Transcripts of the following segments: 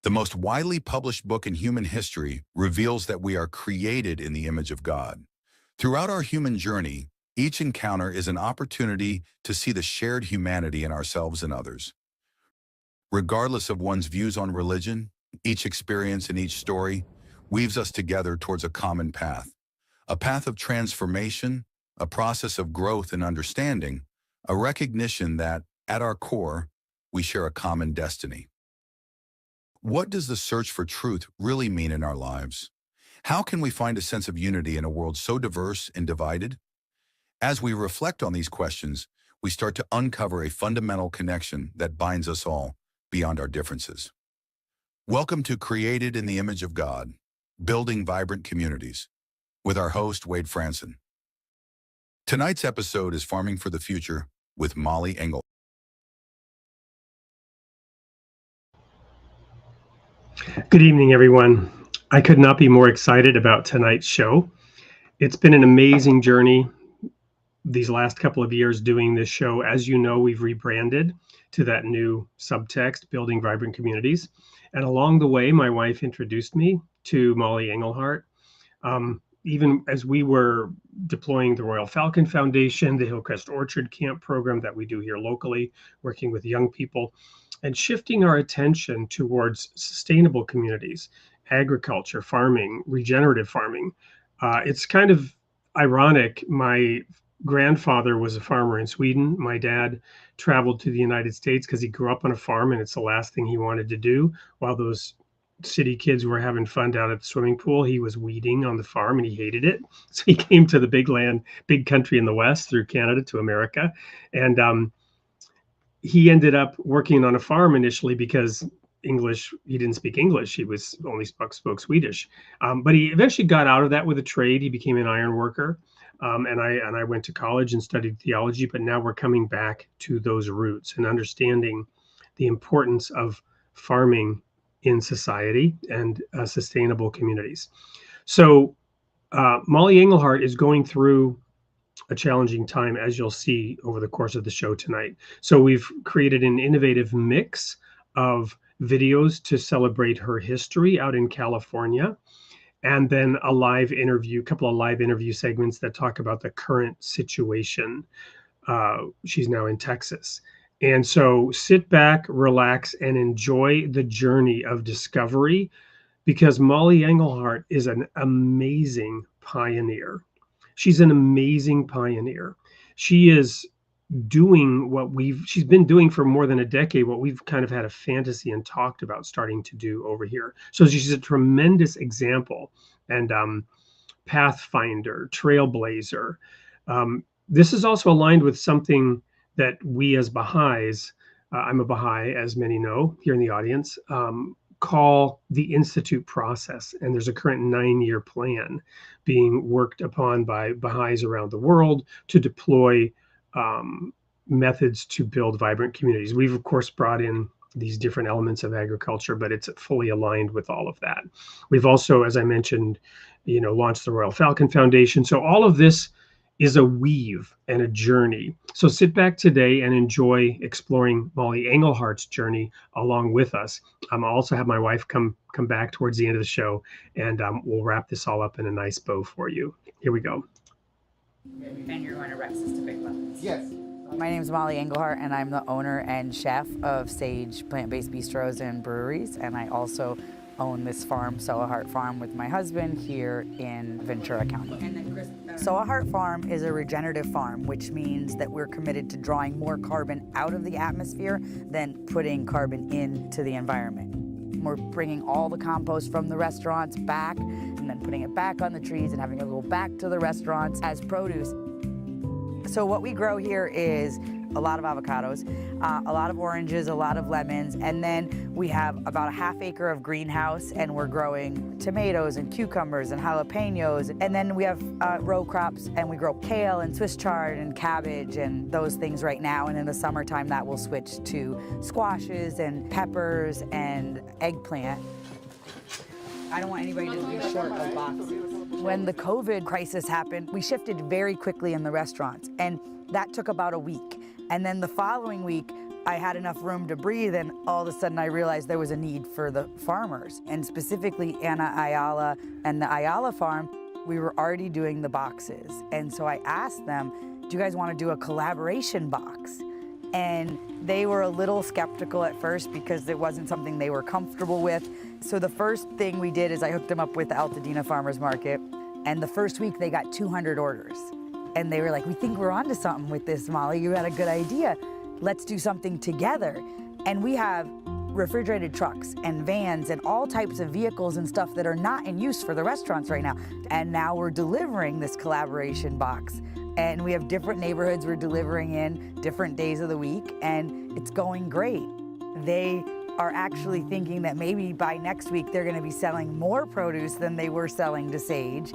The most widely published book in human history reveals that we are created in the image of God. Throughout our human journey, each encounter is an opportunity to see the shared humanity in ourselves and others. Regardless of one's views on religion, each experience and each story weaves us together towards a common path. A path of transformation, a process of growth and understanding, a recognition that, at our core, we share a common destiny. What does the search for truth really mean in our lives? How can we find a sense of unity in a world so diverse and divided? As we reflect on these questions, we start to uncover a fundamental connection that binds us all beyond our differences. Welcome to Created in the Image of God, Building Vibrant Communities, with our host, Wade Franson. Tonight's episode is Farming for the Future with Mollie Engelhart. Good evening, everyone. I could not be more excited about tonight's show. It's been an amazing journey these last couple of years doing this show. As you know, we've rebranded to that new subtext, Building Vibrant Communities. And along the way, my wife introduced me to Mollie Engelhart. Even as we were deploying the Royal Falcon Foundation, the Hillcrest Orchard Camp program that we do here locally, working with young people, and shifting our attention towards sustainable communities, agriculture, farming, regenerative farming. It's kind of ironic. My grandfather was a farmer in Sweden. My dad traveled to the United States because he grew up on a farm, and it's the last thing he wanted to do. While those city kids were having fun down at the swimming pool, he was weeding on the farm and he hated it. So he came to the big country in the West through Canada to America. And he ended up working on a farm initially because he didn't speak English. He was only spoke Swedish. But he eventually got out of that with a trade. He became an iron worker. And I went to college and studied theology, but now we're coming back to those roots and understanding the importance of farming in society and sustainable communities. So Mollie Engelhart is going through a challenging time, as you'll see over the course of the show tonight. So we've created an innovative mix of videos to celebrate her history out in California, and then a couple of live interview segments that talk about the current situation. She's now in Texas. And so sit back, relax, and enjoy the journey of discovery, because Mollie Engelhart is an amazing pioneer. She's an amazing pioneer. She is doing she's been doing for more than a decade, what we've kind of had a fantasy and talked about starting to do over here. So she's a tremendous example and pathfinder, trailblazer. This is also aligned with something that we as Baha'is, I'm a Baha'i, as many know here in the audience, call the Institute process. And there's a current 9-year plan being worked upon by Baha'is around the world to deploy methods to build vibrant communities. We've, of course, brought in these different elements of agriculture, but it's fully aligned with all of that. We've also, as I mentioned, launched the Royal Falcon Foundation. So all of this is a weave and a journey. So sit back today and enjoy exploring Mollie Engelhart's journey along with us. I'll also have my wife come back towards the end of the show, and we'll wrap this all up in a nice bow for you. Here we go. And you're going to Rex's to Big Lemons. Yes. My name is Mollie Engelhart, and I'm the owner and chef of Sage Plant-Based Bistros and Breweries, and I also own this farm, Soa Heart Farm, with my husband here in Ventura County. And then Chris, Soa Heart Farm is a regenerative farm, which means that we're committed to drawing more carbon out of the atmosphere than putting carbon into the environment. We're bringing all the compost from the restaurants back and then putting it back on the trees and having it go back to the restaurants as produce. So what we grow here is a lot of avocados, a lot of oranges, a lot of lemons, and then we have about a ½ acre of greenhouse, and we're growing tomatoes and cucumbers and jalapenos, and then we have row crops, and we grow kale and Swiss chard and cabbage and those things right now, and in the summertime that will switch to squashes and peppers and eggplant. I don't want anybody to be short of boxes. When the COVID crisis happened, we shifted very quickly in the restaurants, and that took about a week. And then the following week, I had enough room to breathe, and all of a sudden I realized there was a need for the farmers, and specifically Ana Ayala and the Ayala farm. We were already doing the boxes, and so I asked them, do you guys want to do a collaboration box? And they were a little skeptical at first because it wasn't something they were comfortable with. So the first thing we did is I hooked them up with the Altadena Farmers Market, and the first week they got 200 orders. And they were like, we think we're onto something with this, Molly. You had a good idea. Let's do something together. And we have refrigerated trucks and vans and all types of vehicles and stuff that are not in use for the restaurants right now. And now we're delivering this collaboration box. And we have different neighborhoods we're delivering in, different days of the week, and it's going great. They are actually thinking that maybe by next week they're gonna be selling more produce than they were selling to Sage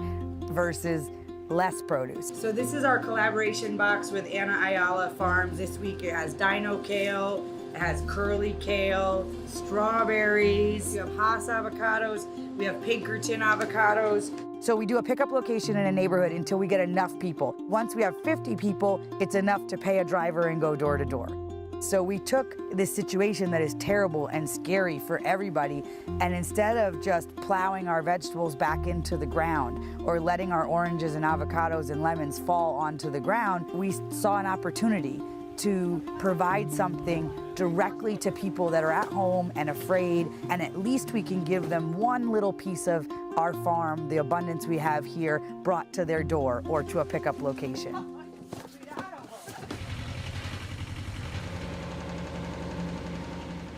versus less produce. So this is our collaboration box with Ana Ayala Farms. This week it has dino kale, it has curly kale, strawberries, we have Hass avocados, we have Pinkerton avocados. So we do a pickup location in a neighborhood until we get enough people. Once we have 50 people, it's enough to pay a driver and go door to door. So we took this situation that is terrible and scary for everybody, and instead of just plowing our vegetables back into the ground or letting our oranges and avocados and lemons fall onto the ground, we saw an opportunity to provide something directly to people that are at home and afraid, and at least we can give them one little piece of our farm, the abundance we have here, brought to their door or to a pickup location.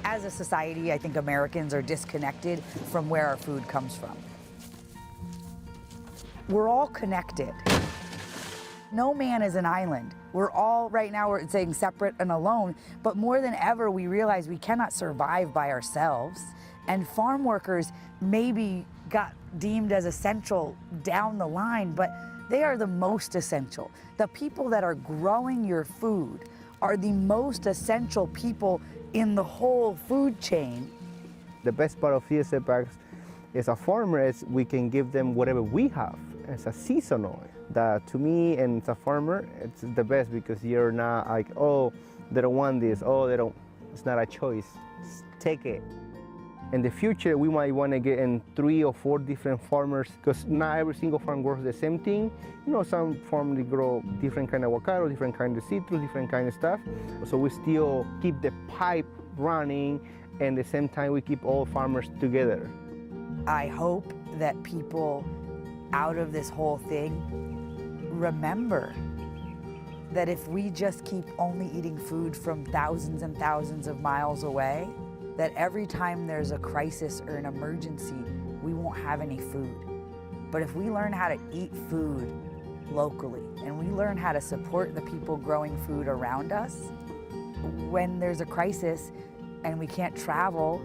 As a society, I think Americans are disconnected from where our food comes from. We're all connected. No man is an island. We're all, right now, we're saying separate and alone, but more than ever, we realize we cannot survive by ourselves. And farm workers maybe got deemed as essential down the line, but they are the most essential. The people that are growing your food are the most essential people in the whole food chain. The best part of CSA Packs as a farmer is we can give them whatever we have as a seasonal. That to me and as a farmer, it's the best because you're not like, oh, they don't want this, oh, they don't, it's not a choice, just take it. In the future, we might want to get in 3 or 4 different farmers because not every single farm grows the same thing. You know, some farms grow different kind of avocado, different kind of citrus, different kind of stuff. So we still keep the pipe running, and at the same time we keep all farmers together. I hope that people out of this whole thing remember that if we just keep only eating food from thousands and thousands of miles away, that every time there's a crisis or an emergency, we won't have any food. But if we learn how to eat food locally and we learn how to support the people growing food around us, when there's a crisis and we can't travel,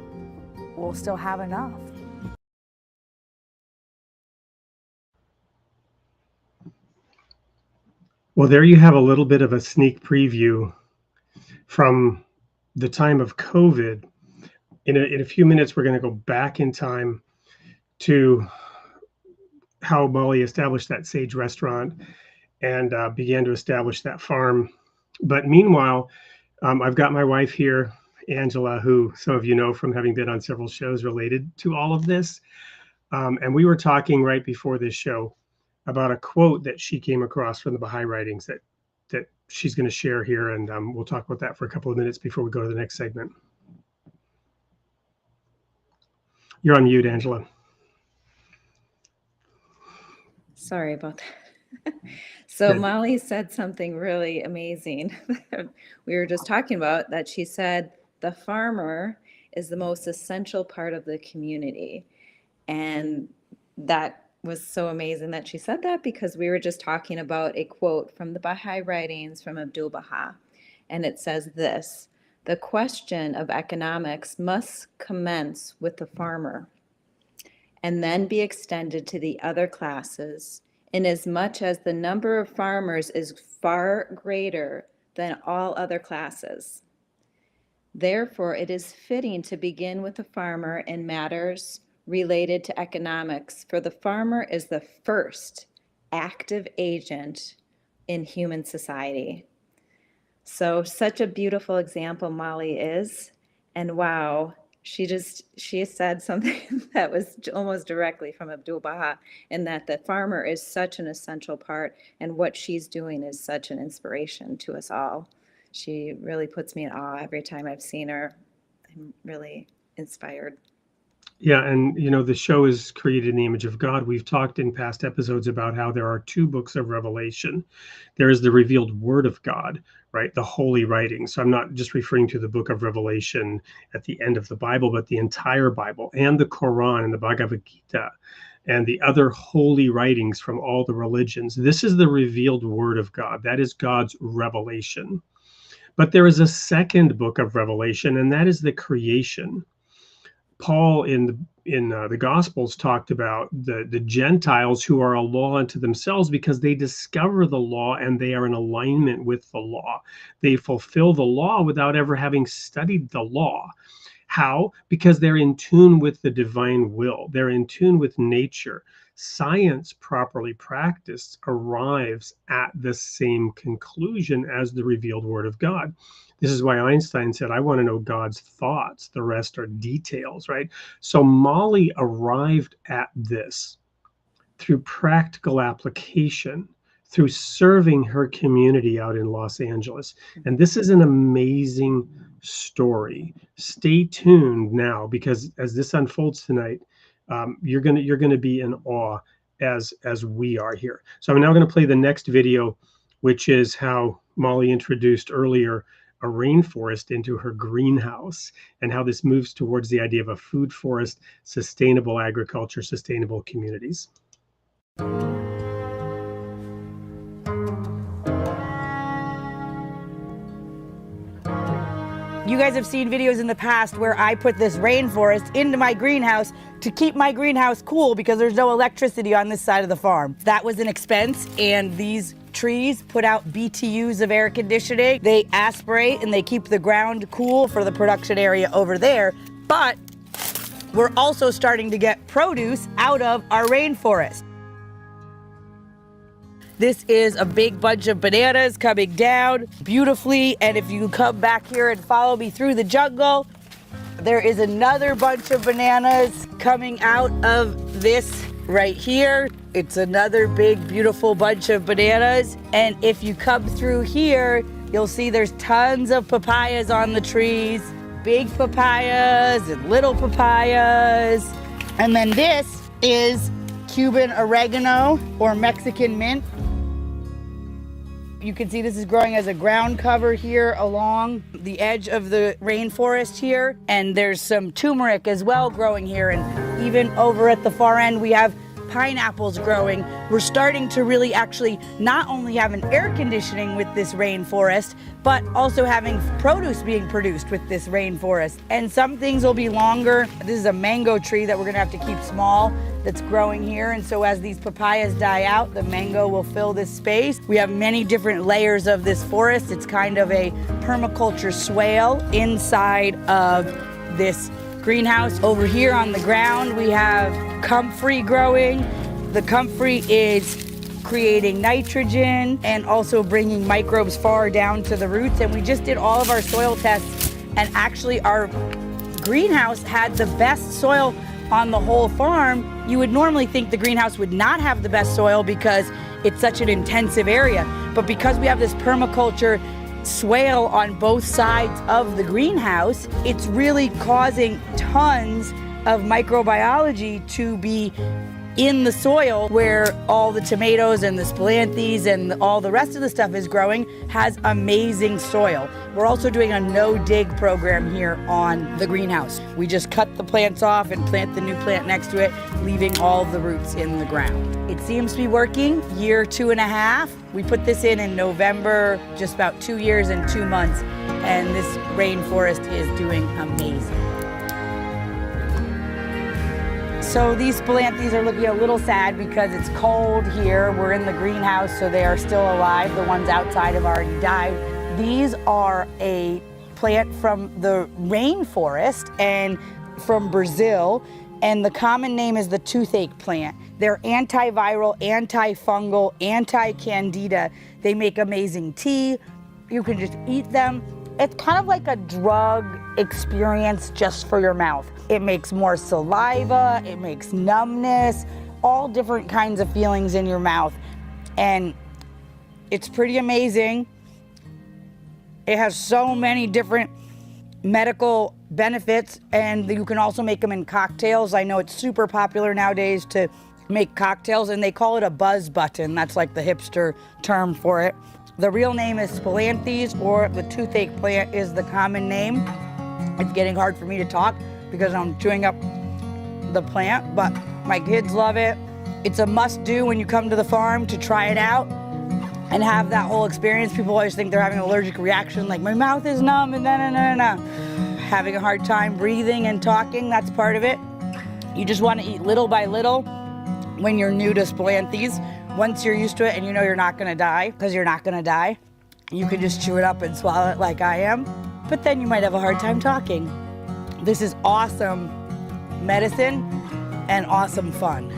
we'll still have enough. Well, there you have a little bit of a sneak preview from the time of COVID. In a few minutes, we're going to go back in time to how Mollie established that Sage restaurant and began to establish that farm. But meanwhile, I've got my wife here, Angela, who some of you know from having been on several shows related to all of this. And we were talking right before this show about a quote that she came across from the Baha'i writings that she's going to share here. And we'll talk about that for a couple of minutes before we go to the next segment. You're on mute, Angela. Sorry about that. So Good. Mollie said something really amazing that we were just talking about, that she said the farmer is the most essential part of the community. And that was so amazing that she said that, because we were just talking about a quote from the Baha'i writings from Abdul Baha. And it says this: the question of economics must commence with the farmer and then be extended to the other classes, inasmuch as the number of farmers is far greater than all other classes. Therefore, it is fitting to begin with the farmer in matters related to economics, for the farmer is the first active agent in human society. So such a beautiful example Molly is. And wow, she said something that was almost directly from Abdu'l-Baha, in that the farmer is such an essential part, and what she's doing is such an inspiration to us all. She really puts me in awe every time I've seen her. I'm really inspired. Yeah, and the show is created in the image of God. We've talked in past episodes about how there are two books of Revelation. There is the revealed Word of God, right? The holy writings. So I'm not just referring to the book of Revelation at the end of the Bible, but the entire Bible and the Quran and the Bhagavad Gita and the other holy writings from all the religions. This is the revealed Word of God. That is God's revelation. But there is a second book of Revelation, and that is the creation. Paul in the Gospels talked about the Gentiles who are a law unto themselves because they discover the law and they are in alignment with the law. They fulfill the law without ever having studied the law. How? Because they're in tune with the divine will. They're in tune with nature. Science properly practiced arrives at the same conclusion as the revealed Word of God. This is why Einstein said, I want to know God's thoughts. The rest are details, right? So Mollie arrived at this through practical application, through serving her community out in Los Angeles. And this is an amazing story. Stay tuned now, because as this unfolds tonight, you're gonna be in awe as we are here. So I'm now going to play the next video, which is how Mollie introduced earlier a rainforest into her greenhouse, and how this moves towards the idea of a food forest, sustainable agriculture, sustainable communities. You guys have seen videos in the past where I put this rainforest into my greenhouse to keep my greenhouse cool because there's no electricity on this side of the farm. That was an expense, and these trees put out BTUs of air conditioning. They aspirate and they keep the ground cool for the production area over there. But we're also starting to get produce out of our rainforest. This is a big bunch of bananas coming down beautifully, and if you come back here and follow me through the jungle, there is another bunch of bananas coming out of this right here. It's another big, beautiful bunch of bananas, and if you come through here, you'll see there's tons of papayas on the trees, big papayas and little papayas. And then this is Cuban oregano or Mexican mint. You can see this is growing as a ground cover here along the edge of the rainforest here. And there's some turmeric as well growing here. And even over at the far end, we have pineapples growing. We're starting to really actually not only have an air conditioning with this rainforest, but also having produce being produced with this rainforest. And some things will be longer. This is a mango tree that we're gonna have to keep small that's growing here. And so as these papayas die out, the mango will fill this space. We have many different layers of this forest. It's kind of a permaculture swale inside of this greenhouse. Over here on the ground, we have comfrey growing. The comfrey is creating nitrogen and also bringing microbes far down to the roots. And we just did all of our soil tests, and actually our greenhouse had the best soil on the whole farm. You would normally think the greenhouse would not have the best soil because it's such an intensive area. But because we have this permaculture swale on both sides of the greenhouse, it's really causing tons of microbiology to be in the soil where all the tomatoes and the spilanthes and all the rest of the stuff is growing. Has amazing soil. We're also doing a no-dig program here on the greenhouse. We just cut the plants off and plant the new plant next to it, leaving all the roots in the ground. It seems to be working. Year 2.5. We put this in November, just about 2 years and 2 months, and this rainforest is doing amazing. So these spilanthes are looking a little sad because it's cold here. We're in the greenhouse, so they are still alive. The ones outside have already died. These are a plant from the rainforest and from Brazil, and the common name is the toothache plant. They're antiviral, antifungal, anti-candida. They make amazing tea, You can just eat them. It's kind of like a drug experience just for your mouth. It makes more saliva, it makes numbness, all different kinds of feelings in your mouth. And it's pretty amazing. It has so many different medical benefits, and you can also make them in cocktails. I know it's super popular nowadays to make cocktails, and they call it a buzz button. That's like the hipster term for it. The real name is Spilanthes, or the toothache plant is the common name. It's getting hard for me to talk because I'm chewing up the plant, but my kids love it. It's a must-do when you come to the farm to try it out and have that whole experience. People always think they're having an allergic reaction, like my mouth is numb and having a hard time breathing and talking, that's part of it. You just want to eat little by little when you're new to Spilanthes. Once you're used to it and you know you're not gonna die, because you're not gonna die, you can just chew it up and swallow it like I am, but then you might have a hard time talking. This is awesome medicine and awesome fun.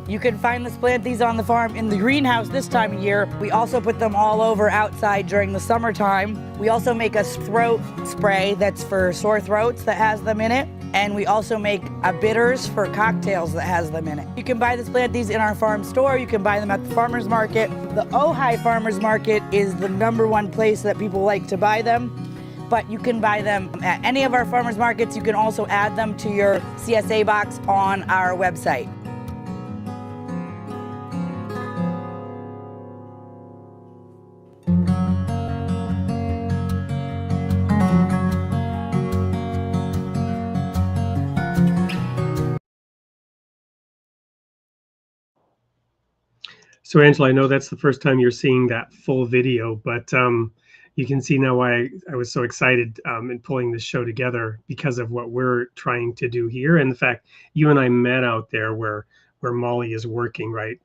You can find the Spilanthes on the farm in the greenhouse this time of year. We also put them all over outside during the summertime. We also make a throat spray that's for sore throats that has them in it. And we also make a bitters for cocktails that has them in it. You can buy the Spilanthes in our farm store. You can buy them at the farmer's market. The Ojai Farmer's Market is the #1 place that people like to buy them. But you can buy them at any of our farmers markets. You can also add them to your CSA box on our website. So Angela, I know that's the first time you're seeing that full video, but you can see now why I was so excited in pulling this show together, because of what we're trying to do here. And the fact you and I met out there where Mollie is working, right?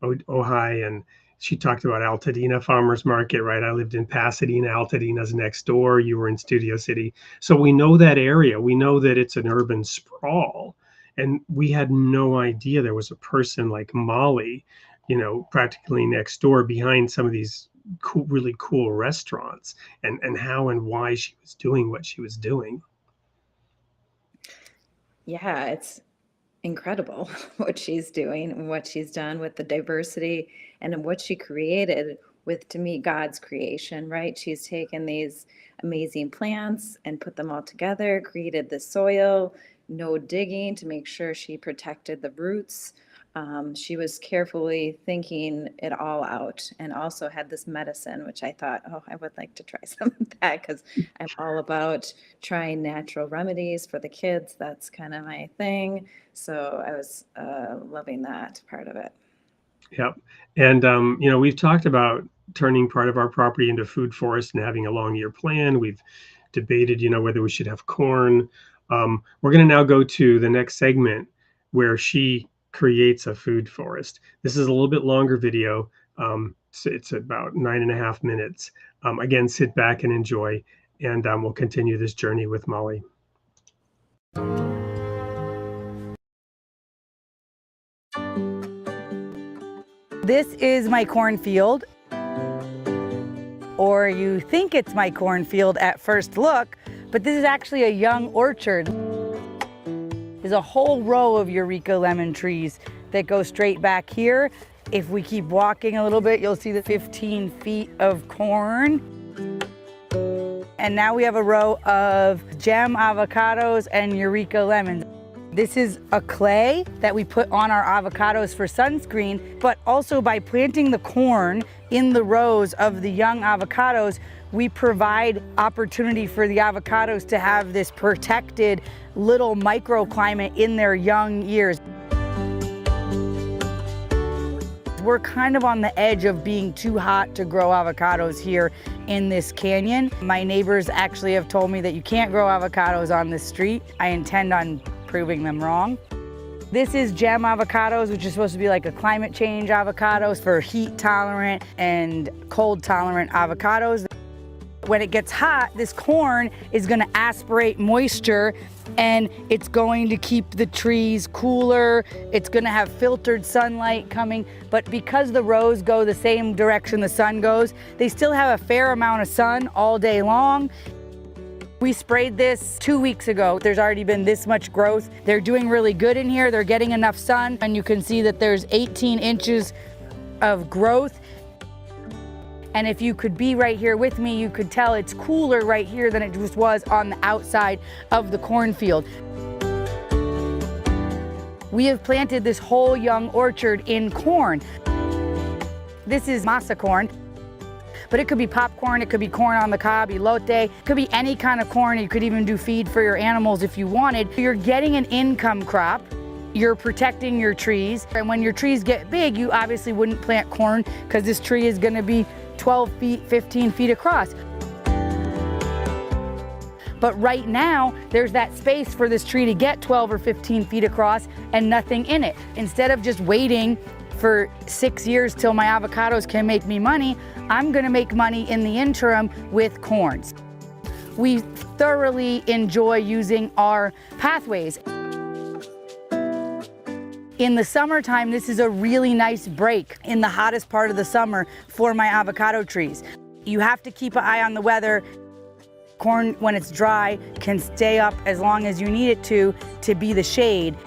Ojai, and she talked about Altadena Farmers Market, right? I lived in Pasadena. Altadena's next door. You were in Studio City. So we know that area. We know that it's an urban sprawl. And we had no idea there was a person like Mollie, you know, practically next door behind some of these cool, really cool restaurants, and how and why she was doing what she was doing. Yeah, it's incredible what she's doing and what she's done with the diversity and what she created with, to me, God's creation, right? She's taken these amazing plants and put them all together, created the soil, no digging to make sure she protected the roots. She was carefully thinking it all out, and also had this medicine, which I thought, oh, I would like to try some of that, because I'm all about trying natural remedies for the kids. That's kind of my thing. So I was loving that part of it. Yep. And, you know, we've talked about turning part of our property into food forest and having a long-year plan. We've debated, you know, whether we should have corn. We're going to now go to the next segment where she creates a food forest. This is a little bit longer video. So it's about 9.5 minutes. Again, sit back and enjoy, and we'll continue this journey with Mollie. This is my cornfield, or you think it's my cornfield at first look, but this is actually a young orchard. There's a whole row of Eureka lemon trees that go straight back here. If we keep walking a little bit, you'll see the 15 feet of corn. And now we have a row of gem avocados and Eureka lemons. This is a clay that we put on our avocados for sunscreen, but also by planting the corn in the rows of the young avocados, we provide opportunity for the avocados to have this protected little microclimate in their young years. We're kind of on the edge of being too hot to grow avocados here in this canyon. My neighbors actually have told me that you can't grow avocados on this street. I intend on proving them wrong. This is gem avocados, which is supposed to be like a climate change avocados for heat tolerant and cold tolerant avocados. When it gets hot, this corn is going to aspirate moisture and it's going to keep the trees cooler. It's going to have filtered sunlight coming, but because the rows go the same direction the sun goes, they still have a fair amount of sun all day long. We sprayed this 2 weeks ago. There's already been this much growth. They're doing really good in here. They're getting enough sun, and you can see that there's 18 inches of growth. And if you could be right here with me, you could tell it's cooler right here than it just was on the outside of the cornfield. We have planted this whole young orchard in corn. This is masa corn, but it could be popcorn, it could be corn on the cob, elote, it could be any kind of corn. You could even do feed for your animals if you wanted. You're getting an income crop. You're protecting your trees. And when your trees get big, you obviously wouldn't plant corn because this tree is gonna be 12 feet, 15 feet across. But right now, there's that space for this tree to get 12 or 15 feet across and nothing in it. Instead of just waiting for 6 years till my avocados can make me money, I'm gonna make money in the interim with corns. We thoroughly enjoy using our pathways. In the summertime, this is a really nice break in the hottest part of the summer for my avocado trees. You have to keep an eye on the weather. Corn, when it's dry, can stay up as long as you need it to be the shade.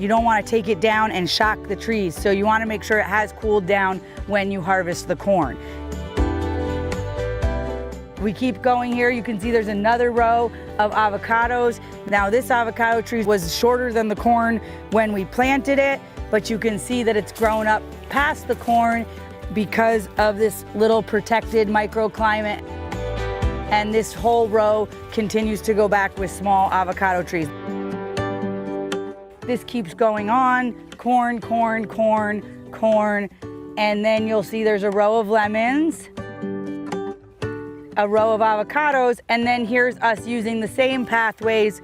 You don't want to take it down and shock the trees, so you want to make sure it has cooled down when you harvest the corn. We keep going here. You can see there's another row of avocados. Now this avocado tree was shorter than the corn when we planted it, but you can see that it's grown up past the corn because of this little protected microclimate. And this whole row continues to go back with small avocado trees. This keeps going on, corn, corn, corn, corn, and then you'll see there's a row of lemons, a row of avocados, and then here's us using the same pathways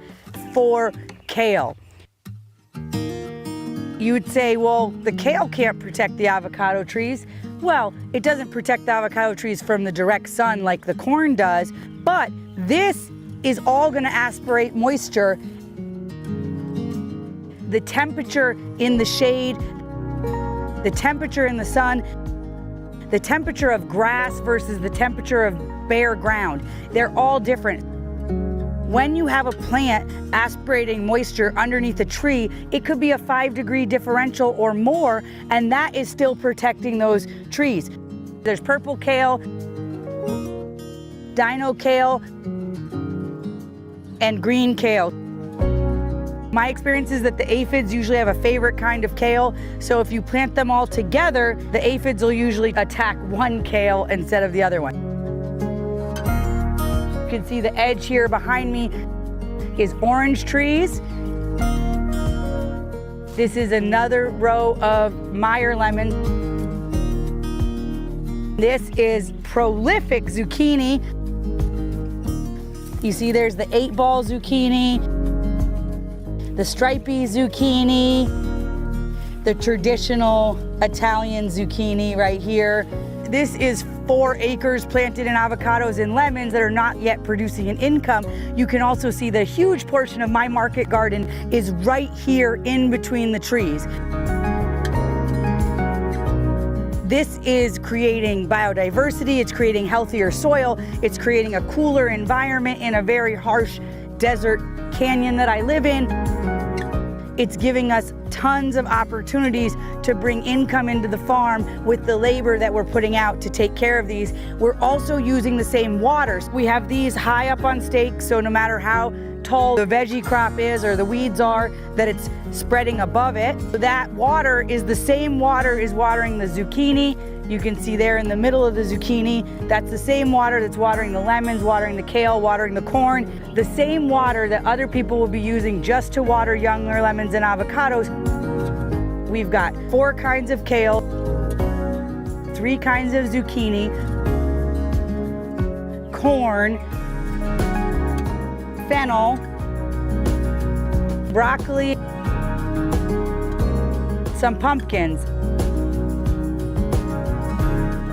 for kale. You would say, well, the kale can't protect the avocado trees. Well, it doesn't protect the avocado trees from the direct sun like the corn does, but this is all gonna aspirate moisture. The temperature in the shade, the temperature in the sun, the temperature of grass versus the temperature of bare ground, they're all different. When you have a plant aspirating moisture underneath a tree, it could be a 5-degree differential or more, and that is still protecting those trees. There's purple kale, dino kale, and green kale. My experience is that the aphids usually have a favorite kind of kale, so if you plant them all together, the aphids will usually attack one kale instead of the other one. You can see the edge here behind me is orange trees. This is another row of Meyer lemon. This is prolific zucchini. You see there's the 8-ball zucchini, the stripy zucchini, the traditional Italian zucchini right here. This is 4 acres planted in avocados and lemons that are not yet producing an income. You can also see the huge portion of my market garden is right here in between the trees. This is creating biodiversity, it's creating healthier soil, it's creating a cooler environment in a very harsh desert canyon that I live in. It's giving us tons of opportunities to bring income into the farm with the labor that we're putting out to take care of these. We're also using the same waters. We have these high up on stakes, so no matter how tall the veggie crop is or the weeds are, that it's spreading above it. That water is the same water is watering the zucchini. You can see there in the middle of the zucchini, that's the same water that's watering the lemons, watering the kale, watering the corn. The same water that other people will be using just to water younger lemons and avocados. We've got 4 kinds of kale, 3 kinds of zucchini, corn, fennel, broccoli, some pumpkins.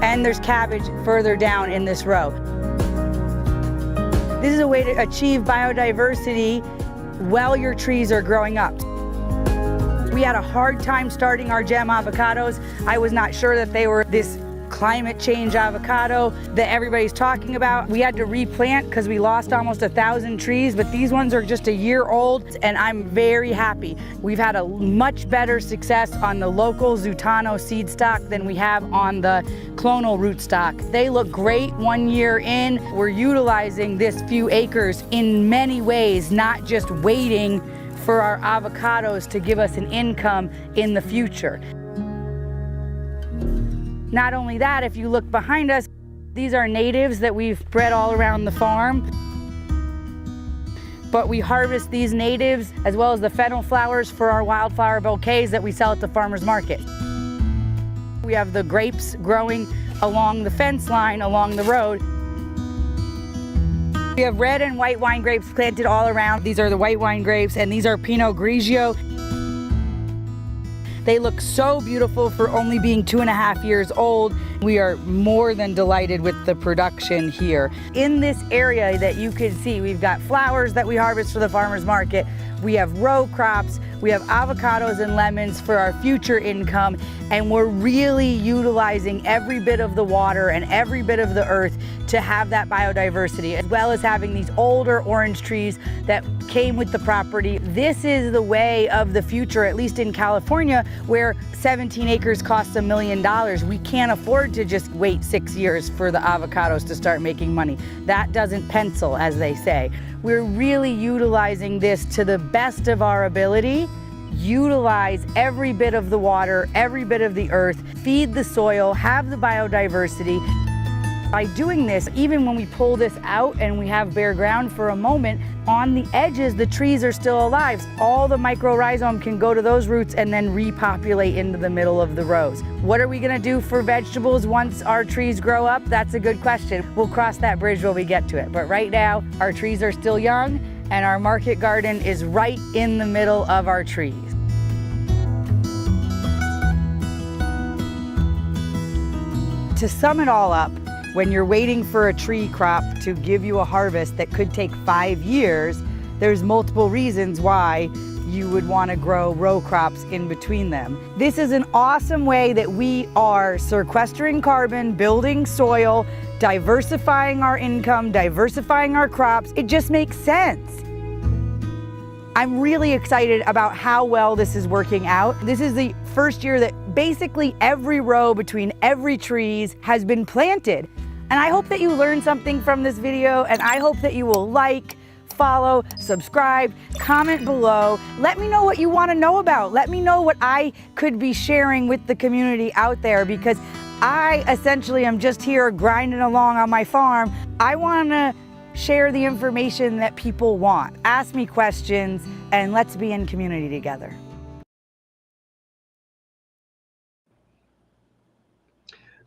And there's cabbage further down in this row. This is a way to achieve biodiversity while your trees are growing up. We had a hard time starting our gem avocados. I was not sure that they were this climate change avocado that everybody's talking about. We had to replant because we lost almost 1,000 trees, but these ones are just a year old, and I'm very happy. We've had a much better success on the local Zutano seed stock than we have on the clonal rootstock. They look great 1 year in. We're utilizing this few acres in many ways, not just waiting for our avocados to give us an income in the future. Not only that, if you look behind us, these are natives that we've bred all around the farm. But we harvest these natives as well as the fennel flowers for our wildflower bouquets that we sell at the farmer's market. We have the grapes growing along the fence line, along the road. We have red and white wine grapes planted all around. These are the white wine grapes, and these are Pinot Grigio. They look so beautiful for only being 2.5 years old. We are more than delighted with the production here. In this area that you can see, we've got flowers that we harvest for the farmer's market. We have row crops, we have avocados and lemons for our future income, and we're really utilizing every bit of the water and every bit of the earth to have that biodiversity, as well as having these older orange trees that came with the property. This is the way of the future, at least in California, where 17 acres costs $1 million. We can't afford to just wait 6 years for the avocados to start making money. That doesn't pencil, as they say. We're really utilizing this to the best of our ability. Utilize every bit of the water, every bit of the earth, feed the soil, have the biodiversity. By doing this, even when we pull this out and we have bare ground for a moment, on the edges, the trees are still alive. All the mycorrhizome can go to those roots and then repopulate into the middle of the rows. What are we gonna do for vegetables once our trees grow up? That's a good question. We'll cross that bridge when we get to it. But right now, our trees are still young, and our market garden is right in the middle of our trees. To sum it all up, when you're waiting for a tree crop to give you a harvest that could take 5 years, there's multiple reasons why you would want to grow row crops in between them. This is an awesome way that we are sequestering carbon, building soil, diversifying our income, diversifying our crops. It just makes sense. I'm really excited about how well this is working out. This is the first year that basically every row between every trees has been planted. And I hope that you learned something from this video, and I hope that you will like, follow, subscribe, comment below. Let me know what you want to know about. Let me know what I could be sharing with the community out there, because I essentially am just here grinding along on my farm. I want to share the information that people want. Ask me questions, and let's be in community together.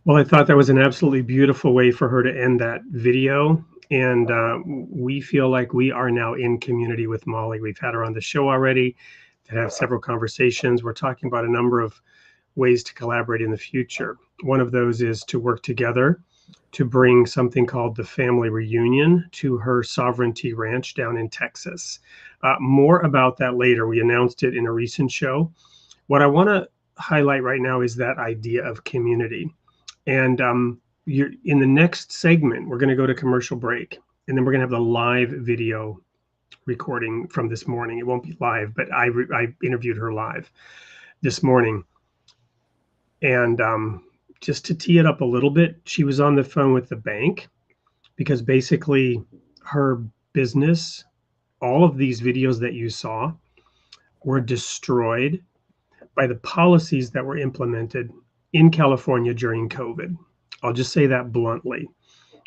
Well, I thought that was an absolutely beautiful way for her to end that video. And we feel like we are now in community with Mollie. We've had her on the show already to have several conversations. We're talking about a number of ways to collaborate in the future. One of those is to work together to bring something called the Family Reunion to her Sovereignty Ranch down in Texas. More about that later. We announced it in a recent show. What I want to highlight right now is that idea of community. And you're in the next segment, we're going to go to commercial break, and then we're going to have the live video recording from this morning. It won't be live, but I interviewed her live this morning. And just to tee it up a little bit, she was on the phone with the bank because basically her business, all of these videos that you saw, were destroyed by the policies that were implemented in California during COVID. I'll just say that bluntly.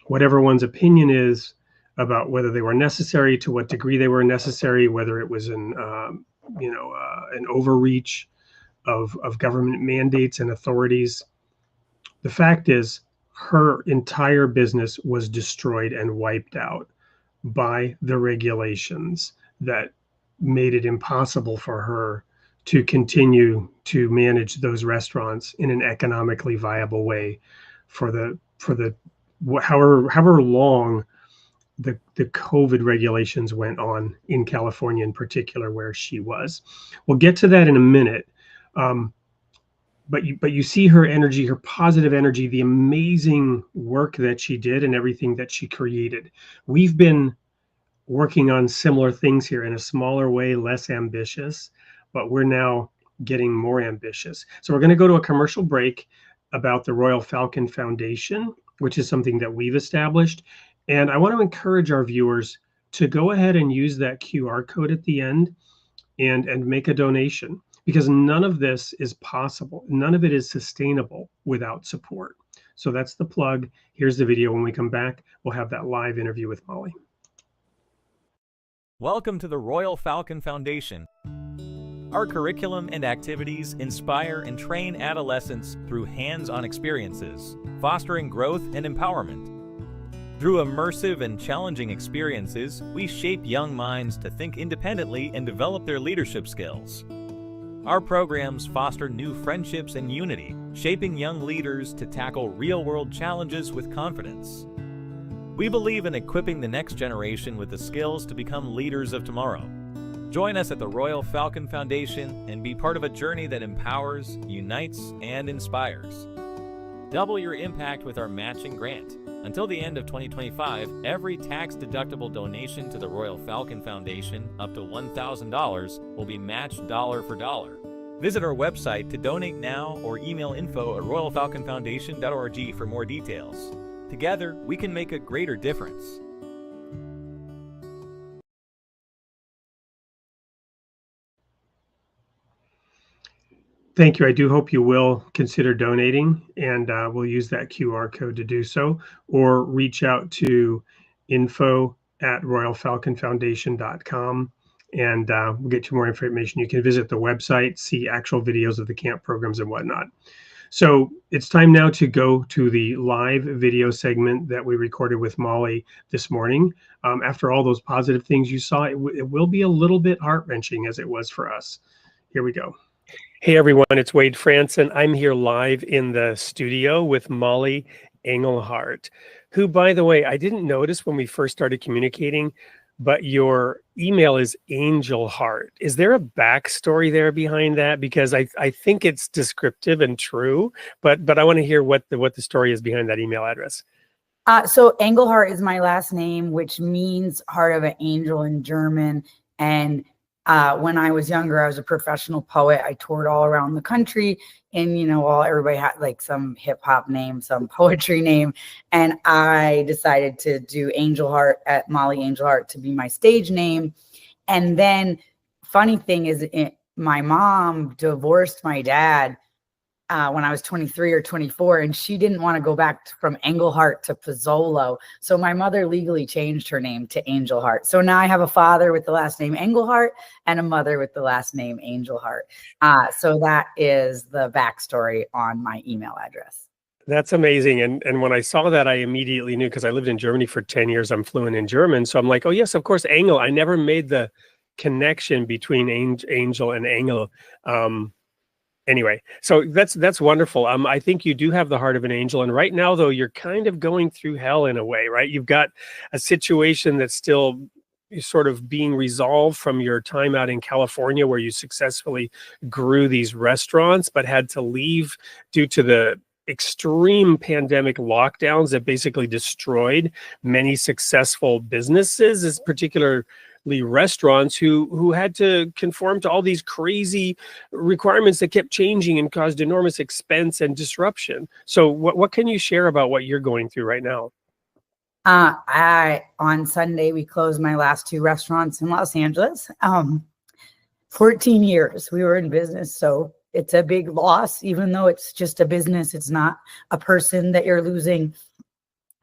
Whatever one's opinion is about whether they were necessary, to what degree they were necessary, whether it was an overreach of government mandates and authorities, the fact is her entire business was destroyed and wiped out by the regulations that made it impossible for her to continue to manage those restaurants in an economically viable way for the however long the COVID regulations went on in California in particular, where she was. We'll get to that in a minute. But you see her energy, her positive energy, the amazing work that she did and everything that she created. We've been working on similar things here in a smaller way, less ambitious, but we're now getting more ambitious. So we're going to go to a commercial break about the Royal Falcon Foundation, which is something that we've established. And I want to encourage our viewers to go ahead and use that QR code at the end and make a donation, because none of this is possible. None of it is sustainable without support. So that's the plug. Here's the video. When we come back, we'll have that live interview with Mollie. Welcome to the Royal Falcon Foundation. Our curriculum and activities inspire and train adolescents through hands-on experiences, fostering growth and empowerment. Through immersive and challenging experiences, we shape young minds to think independently and develop their leadership skills. Our programs foster new friendships and unity, shaping young leaders to tackle real-world challenges with confidence. We believe in equipping the next generation with the skills to become leaders of tomorrow. Join us at the Royal Falcon Foundation and be part of a journey that empowers, unites, and inspires. Double your impact with our matching grant. Until the end of 2025, every tax-deductible donation to the Royal Falcon Foundation, up to $1,000, will be matched dollar for dollar. Visit our website to donate now or email info@royalfalconfoundation.org for more details. Together, we can make a greater difference. Thank you. I do hope you will consider donating, and we'll use that QR code to do so, or reach out to info@royalfalconfoundation.com, and we'll get you more information. You can visit the website, see actual videos of the camp programs and whatnot. So it's time now to go to the live video segment that we recorded with Mollie this morning. After all those positive things you saw, it will be a little bit heart-wrenching, as it was for us. Here we go. Hey everyone, it's Wade Franson. I'm here live in the studio with Mollie Engelhart, who, by the way, I didn't notice when we first started communicating, but your email is Engelhart. Is there a backstory there behind that? Because I think it's descriptive and true, but I want to hear what the story is behind that email address. So Engelhart is my last name, which means heart of an angel in German. And when I was younger, I was a professional poet. I toured all around the country, and everybody had like some hip hop name, some poetry name, and I decided to do Engelhart at Mollie Engelhart to be my stage name. And then, funny thing is, my mom divorced my dad when I was 23 or 24, and she didn't want to go back from Engelhart to Pizzolo. So my mother legally changed her name to Engelhart. So now I have a father with the last name Engelhart and a mother with the last name Engelhart. So that is the backstory on my email address. That's amazing. And when I saw that, I immediately knew, because I lived in Germany for 10 years. I'm fluent in German. So I'm like, oh, yes, of course, Engel. I never made the connection between angel and Engel. Anyway, so that's wonderful. I think you do have the heart of an angel. And right now, though, you're kind of going through hell in a way, right? You've got a situation that's still sort of being resolved from your time out in California, where you successfully grew these restaurants, but had to leave due to the extreme pandemic lockdowns that basically destroyed many successful businesses, particularly restaurants who had to conform to all these crazy requirements that kept changing and caused enormous expense and disruption. So what can you share about what you're going through right now? On Sunday, we closed my last 2 restaurants in Los Angeles. 14 years we were in business. So it's a big loss, even though it's just a business. It's not a person that you're losing.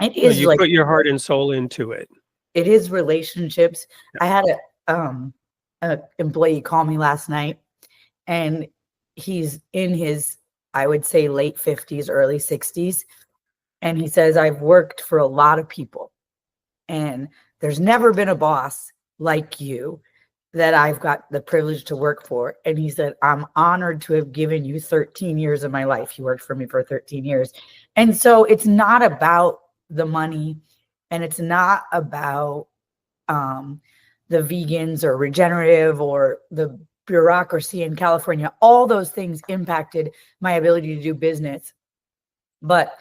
It is, you put your heart and soul into it. It is relationships. I had a employee call me last night, and he's in his, I would say, late 50s, early 60s. And he says, I've worked for a lot of people, and there's never been a boss like you that I've got the privilege to work for. And he said, I'm honored to have given you 13 years of my life. You worked for me for 13 years. And so it's not about the money, and it's not about the vegans or regenerative or the bureaucracy in California. All those things impacted my ability to do business. But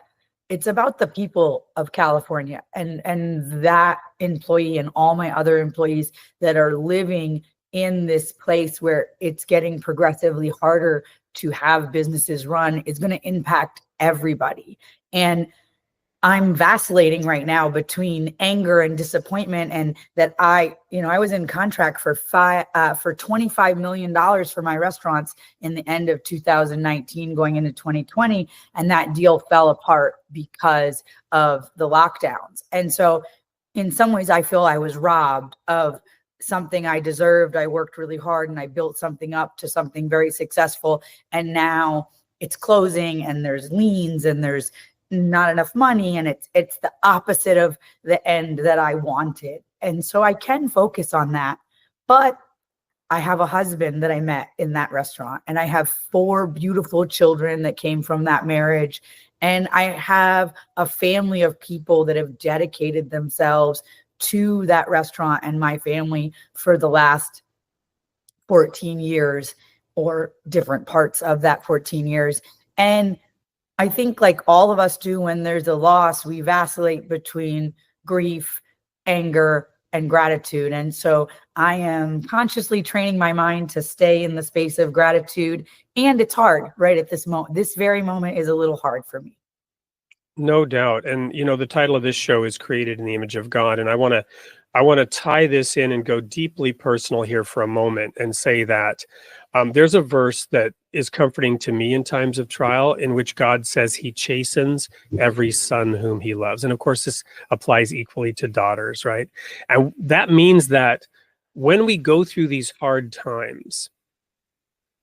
it's about the people of California and that employee and all my other employees that are living in this place where it's getting progressively harder to have businesses run. It's going to impact everybody. And I'm vacillating right now between anger and disappointment, and that I was in contract for $25 million for my restaurants in the end of 2019 going into 2020. And that deal fell apart because of the lockdowns. And so in some ways I feel I was robbed of something I deserved. I worked really hard and I built something up to something very successful. And now it's closing and there's liens and there's not enough money, and it's the opposite of the end that I wanted. And so I can focus on that. But I have a husband that I met in that restaurant, and I have 4 beautiful children that came from that marriage. And I have a family of people that have dedicated themselves to that restaurant and my family for the last 14 years, or different parts of that 14 years. And I think, like all of us do, when there's a loss, we vacillate between grief, anger, and gratitude. And so I am consciously training my mind to stay in the space of gratitude. And it's hard right at this moment. This very moment is a little hard for me. No doubt. And, the title of this show is Created in the Image of God. And I want to tie this in and go deeply personal here for a moment and say that there's a verse that is comforting to me in times of trial, in which God says he chastens every son whom he loves. And of course, this applies equally to daughters, right? And that means that when we go through these hard times,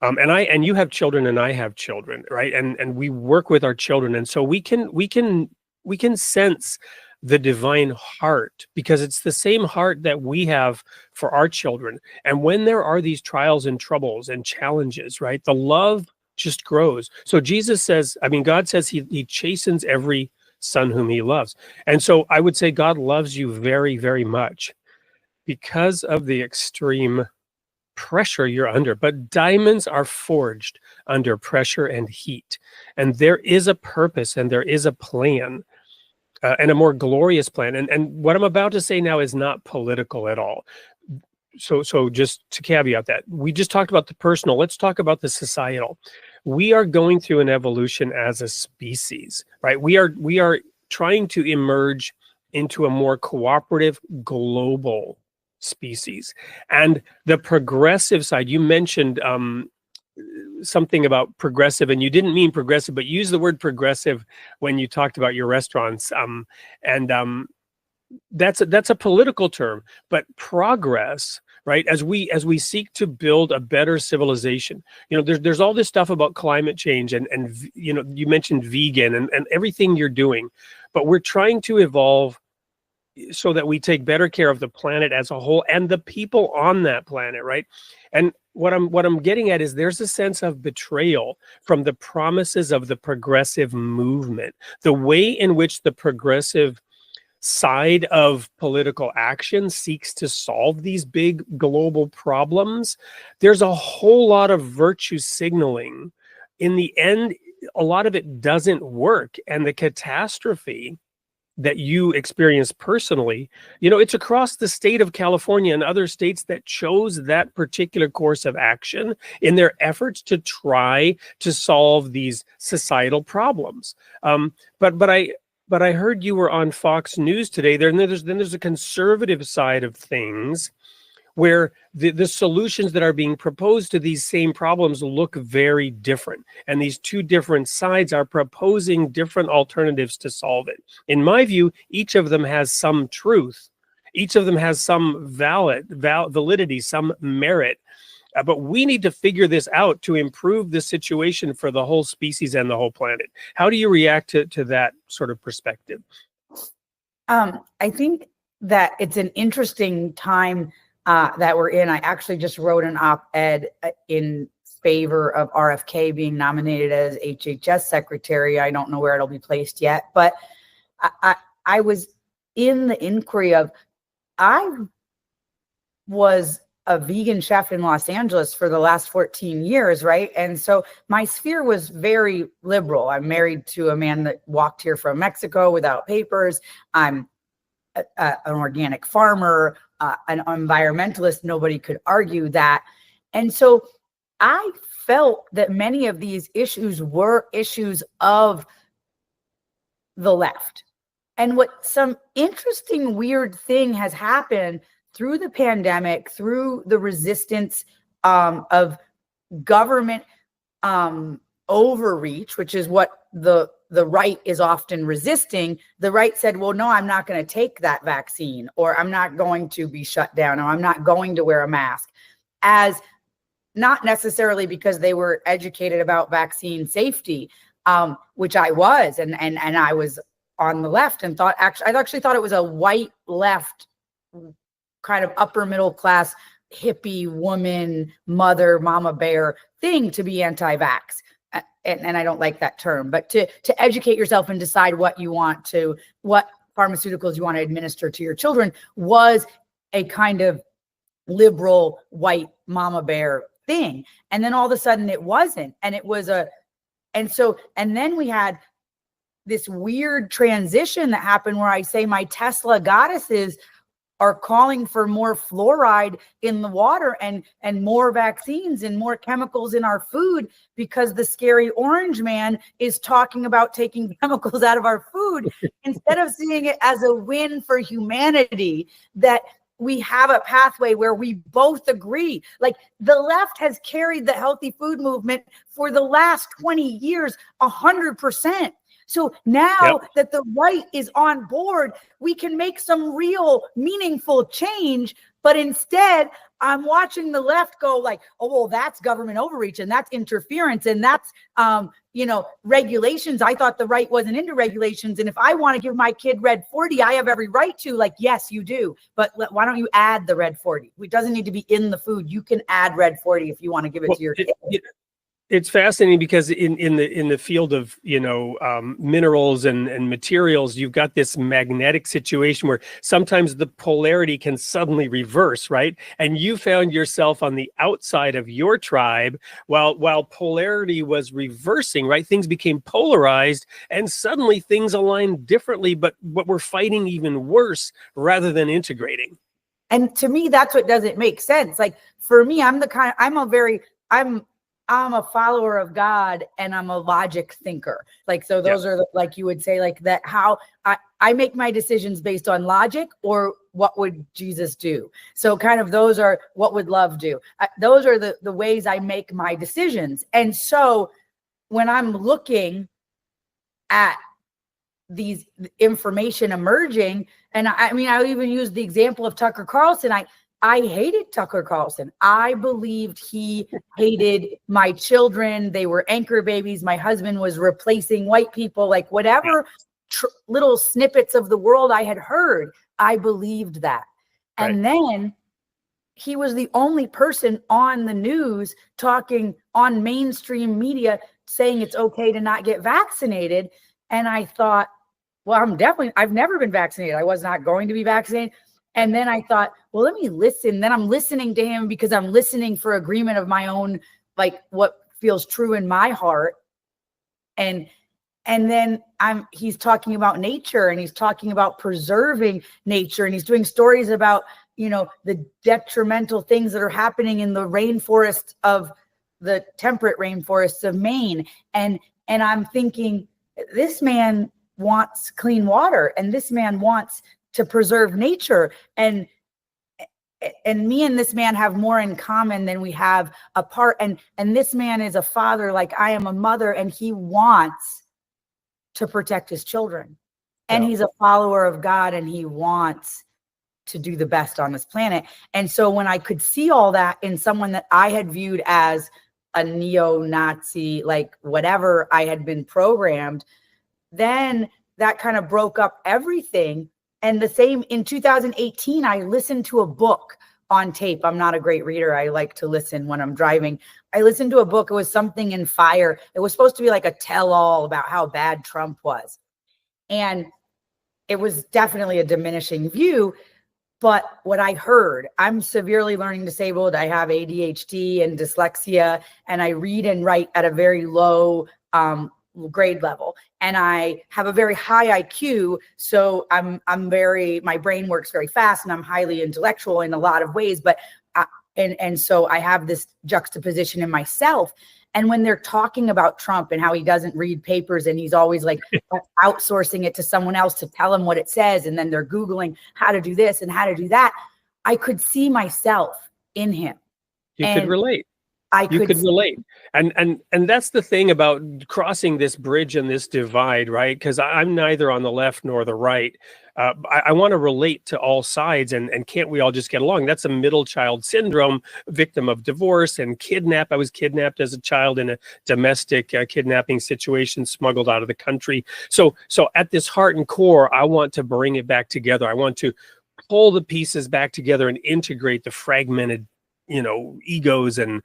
and you have children and I have children, right? And we work with our children. And so we can sense the divine heart, because it's the same heart that we have for our children. And when there are these trials and troubles and challenges, right, the love just grows. So God says he chastens every son whom he loves. And so I would say God loves you very, very much because of the extreme pressure you're under. But diamonds are forged under pressure and heat. And there is a purpose and there is a plan. And a more glorious plan. And what I'm about to say now is not political at all. So just to caveat that, we just talked about the personal. Let's talk about the societal. We are going through an evolution as a species, right? We are trying to emerge into a more cooperative global species. And the progressive side, you mentioned something about progressive, and you didn't mean progressive, but use the word progressive when you talked about your restaurants. That's a political term, but progress, right? As we seek to build a better civilization, there's all this stuff about climate change and you mentioned vegan and everything you're doing, but we're trying to evolve so that we take better care of the planet as a whole and the people on that planet, right? And what I'm getting at is there's a sense of betrayal from the promises of the progressive movement, the way in which the progressive side of political action seeks to solve these big global problems. There's a whole lot of virtue signaling. In the end, a lot of it doesn't work, and the catastrophe that you experience personally, it's across the state of California and other states that chose that particular course of action in their efforts to try to solve these societal problems. But I heard you were on Fox News today. There's a conservative side of things where the solutions that are being proposed to these same problems look very different. And these two different sides are proposing different alternatives to solve it. In my view, each of them has some truth. Each of them has some validity, some merit. But we need to figure this out to improve the situation for the whole species and the whole planet. How do you react to that sort of perspective? I think that it's an interesting time that we're in. I actually just wrote an op-ed in favor of RFK being nominated as HHS secretary. I don't know where it'll be placed yet, but I was in the inquiry of, I was a vegan chef in Los Angeles for the last 14 years, right? And so my sphere was very liberal. I'm married to a man that walked here from Mexico without papers. I'm an organic farmer, an environmentalist. Nobody could argue that. And so I felt that many of these issues were issues of the left. And what some interesting, weird thing has happened through the pandemic, through the resistance of government overreach, which is what the right is often resisting. The right said, well, no, I'm not going to take that vaccine, or I'm not going to be shut down, or I'm not going to wear a mask, as not necessarily because they were educated about vaccine safety, which I was, and I was on the left and I actually thought it was a white left kind of upper middle class hippie woman, mama bear thing to be anti-vax. And I don't like that term, but to educate yourself and decide what pharmaceuticals you want to administer to your children was a kind of liberal white mama bear thing. And then all of a sudden it wasn't. And it was and then we had this weird transition that happened where I say my Tesla goddesses are calling for more fluoride in the water and more vaccines and more chemicals in our food, because the scary orange man is talking about taking chemicals out of our food instead of seeing it as a win for humanity, that we have a pathway where we both agree. Like, the left has carried the healthy food movement for the last 20 years, 100%. So now that the right is on board, we can make some real meaningful change. But instead, I'm watching the left go like, oh, well, that's government overreach and that's interference and that's, regulations. I thought the right wasn't into regulations. And if I want to give my kid red 40, I have every right to. Like, yes, you do. But why don't you add the red 40? It doesn't need to be in the food. You can add red 40 if you want to give it to your kid. It's fascinating because in the field of minerals and materials, you've got this magnetic situation where sometimes the polarity can suddenly reverse, right? And you found yourself on the outside of your tribe while polarity was reversing, right? Things became polarized and suddenly things aligned differently, but what we're fighting even worse rather than integrating. And to me, that's what doesn't make sense. Like, for me, I'm a follower of God and I'm a logic thinker. Like, so those are like, you would say like that, how I make my decisions based on logic or what would Jesus do? So kind of those are what would love do? Those are the ways I make my decisions. And so when I'm looking at these information emerging, and I mean, I even use the example of Tucker Carlson. I hated Tucker Carlson. I believed he hated my children. They were anchor babies. My husband was replacing white people, like whatever little snippets of the world I had heard, I believed that. Right. And then he was the only person on the news talking on mainstream media saying it's okay to not get vaccinated. And I thought, well, I've never been vaccinated. I was not going to be vaccinated. And then I thought, well, let me listen. Then I'm listening to him because I'm listening for agreement of my own, like what feels true in my heart. And then he's talking about nature and he's talking about preserving nature and he's doing stories about, the detrimental things that are happening in the rainforest of the temperate rainforests of Maine. And I'm thinking, this man wants clean water and this man wants to preserve nature, and me and this man have more in common than we have apart. And this man is a father like I am a mother, and he wants to protect his children. And he's a follower of God, and he wants to do the best on this planet. And so when I could see all that in someone that I had viewed as a neo-Nazi, like whatever I had been programmed, then that kind of broke up everything. And the same in 2018, I listened to a book on tape. I'm not a great reader. I like to listen when I'm driving. I listened to a book. It was Something in Fire. It was supposed to be like a tell-all about how bad Trump was. And it was definitely a diminishing view. But what I heard, I'm severely learning disabled. I have ADHD and dyslexia, and I read and write at a very low grade level. And I have a very high IQ. So my brain works very fast, and I'm highly intellectual in a lot of ways. But so I have this juxtaposition in myself. And when they're talking about Trump and how he doesn't read papers and he's always like outsourcing it to someone else to tell him what it says, and then they're Googling how to do this and how to do that, I could see myself in him. You could relate. You could relate. And that's the thing about crossing this bridge and this divide, right? Because I'm neither on the left nor the right. I want to relate to all sides, and can't we all just get along? That's a middle child syndrome, victim of divorce and kidnap. I was kidnapped as a child in a domestic kidnapping situation, smuggled out of the country. So at this heart and core, I want to bring it back together. I want to pull the pieces back together and integrate the fragmented, egos and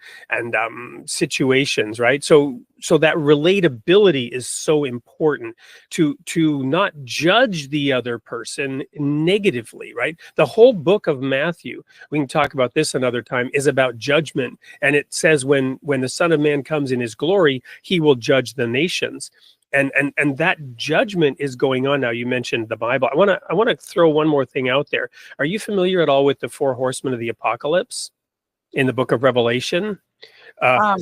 situations, right? So that relatability is so important to not judge the other person negatively, right? The whole book of Matthew, we can talk about this another time, is about judgment. And it says when the Son of Man comes in his glory, he will judge the nations. And that judgment is going on now. You mentioned the Bible. I want to throw one more thing out there. Are you familiar at all with the 4 horsemen of the apocalypse in the book of Revelation?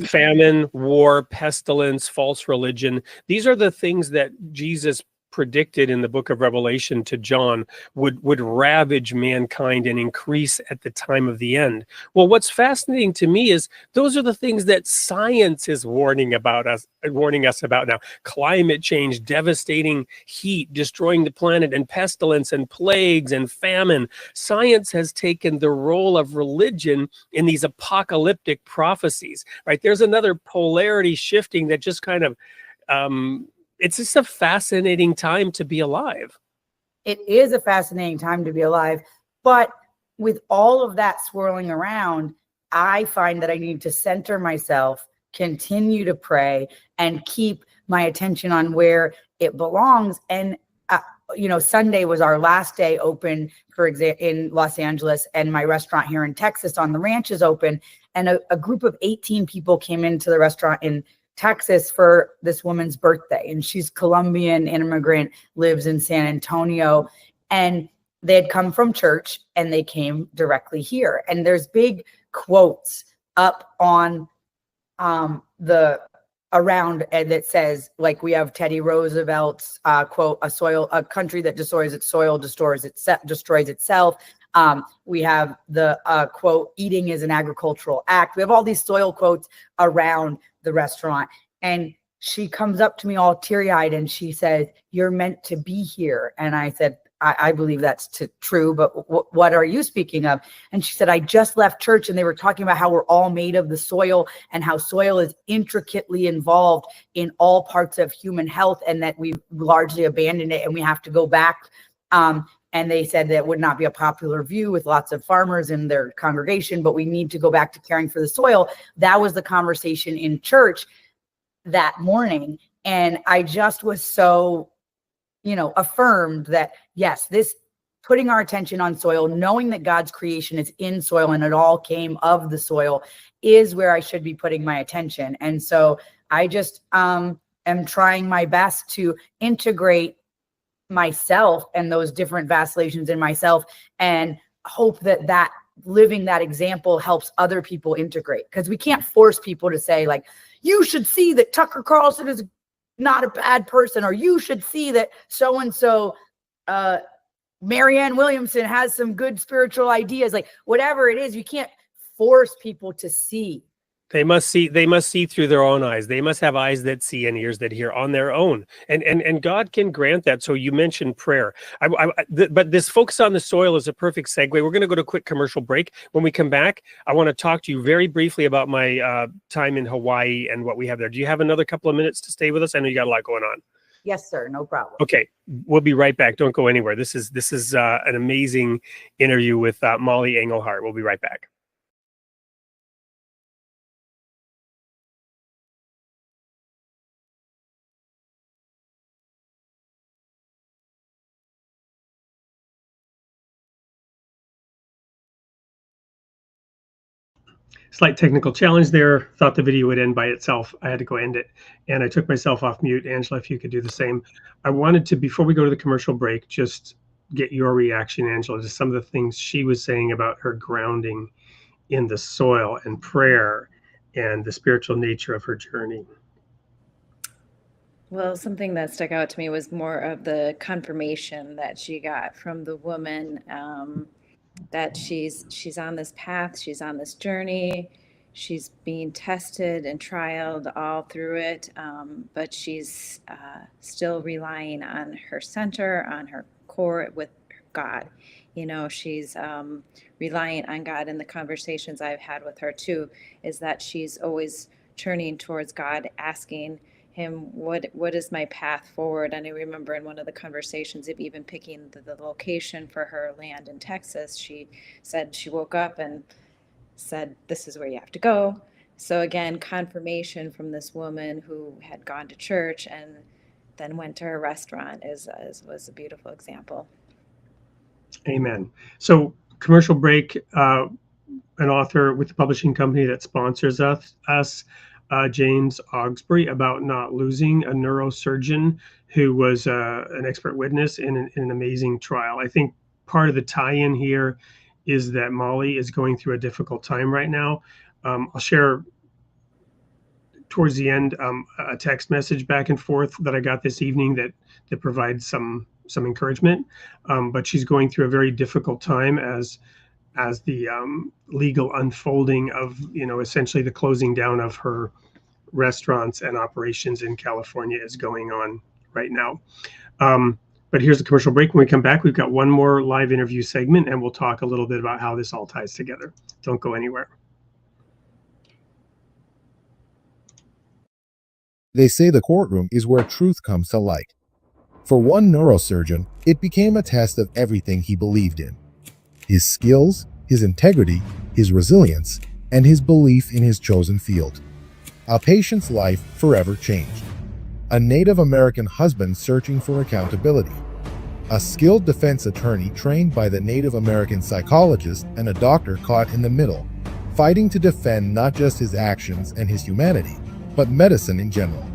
Famine, war, pestilence, false religion. These are the things that Jesus predicted in the book of Revelation to John would ravage mankind and increase at the time of the end. Well, what's fascinating to me is those are the things that science is warning us about now. Climate change, devastating heat, destroying the planet, and pestilence and plagues and famine. Science has taken the role of religion in these apocalyptic prophecies, right? There's another polarity shifting that just kind of it's just a fascinating time to be alive. It is a fascinating time to be alive. But with all of that swirling around, I find that I need to center myself, continue to pray, and keep my attention on where it belongs. And, Sunday was our last day open, for example, in Los Angeles, and my restaurant here in Texas on the ranch is open. And a group of 18 people came into the restaurant in Texas for this woman's birthday, and she's Colombian immigrant, lives in San Antonio, and they had come from church and they came directly here. And there's big quotes up on the around, and that says, like, we have Teddy Roosevelt's quote, a country that destroys its soil destroys itself. We have the quote, eating is an agricultural act. We have all these soil quotes around the restaurant. And she comes up to me all teary-eyed and she said, "You're meant to be here." And I said, I believe that's true, but what are you speaking of? And she said, "I just left church and they were talking about how we're all made of the soil and how soil is intricately involved in all parts of human health, and that we've largely abandoned it and we have to go back." And they said that would not be a popular view with lots of farmers in their congregation, but we need to go back to caring for the soil. That was the conversation in church that morning. And I just was so, affirmed that, yes, this putting our attention on soil, knowing that God's creation is in soil and it all came of the soil, is where I should be putting my attention. And so I just am trying my best to integrate myself and those different vacillations in myself, and hope that living that example helps other people integrate. Because we can't force people to say, like, you should see that Tucker Carlson is not a bad person, or you should see that so-and-so Marianne Williamson has some good spiritual ideas. Like, whatever it is, you can't force people to see. They must see through their own eyes. They must have eyes that see and ears that hear on their own. And God can grant that. So you mentioned prayer. But this focus on the soil is a perfect segue. We're going to go to a quick commercial break. When we come back, I want to talk to you very briefly about my time in Hawaii and what we have there. Do you have another couple of minutes to stay with us? I know you got a lot going on. Yes, sir. No problem. Okay, we'll be right back. Don't go anywhere. This is an amazing interview with Mollie Engelhart. We'll be right back. Slight technical challenge there. Thought the video would end by itself. I had to go end it, and I took myself off mute. Angela, if you could do the same. I wanted to, before we go to the commercial break, just get your reaction, Angela, to some of the things she was saying about her grounding in the soil and prayer and the spiritual nature of her journey. Well, something that stuck out to me was more of the confirmation that she got from the woman, that she's on this path, she's on this journey, she's being tested and trialed all through it, but she's still relying on her center, on her core with God. You know, she's relying on God. In the conversations I've had with her too, is that she's always turning towards God, asking him, what is my path forward? And I remember in one of the conversations of even picking the location for her land in Texas, she said she woke up and said, this is where you have to go. So again, confirmation from this woman who had gone to church and then went to her restaurant was a beautiful example. Amen. So commercial break, an author with the publishing company that sponsors us, James Augsbury, about not losing, a neurosurgeon who was an expert witness in an amazing trial. I think part of the tie-in here is that Mollie is going through a difficult time right now. I'll share towards the end a text message back and forth that I got this evening that provides some encouragement. But she's going through a very difficult time as the legal unfolding of, essentially the closing down of her restaurants and operations in California is going on right now. But here's a commercial break. When we come back, we've got one more live interview segment, and we'll talk a little bit about how this all ties together. Don't go anywhere. They say the courtroom is where truth comes to light. For one neurosurgeon, it became a test of everything he believed in: his skills, his integrity, his resilience, and his belief in his chosen field. A patient's life forever changed. A Native American husband searching for accountability. A skilled defense attorney trained by the Native American psychologist, and a doctor caught in the middle, fighting to defend not just his actions and his humanity, but medicine in general.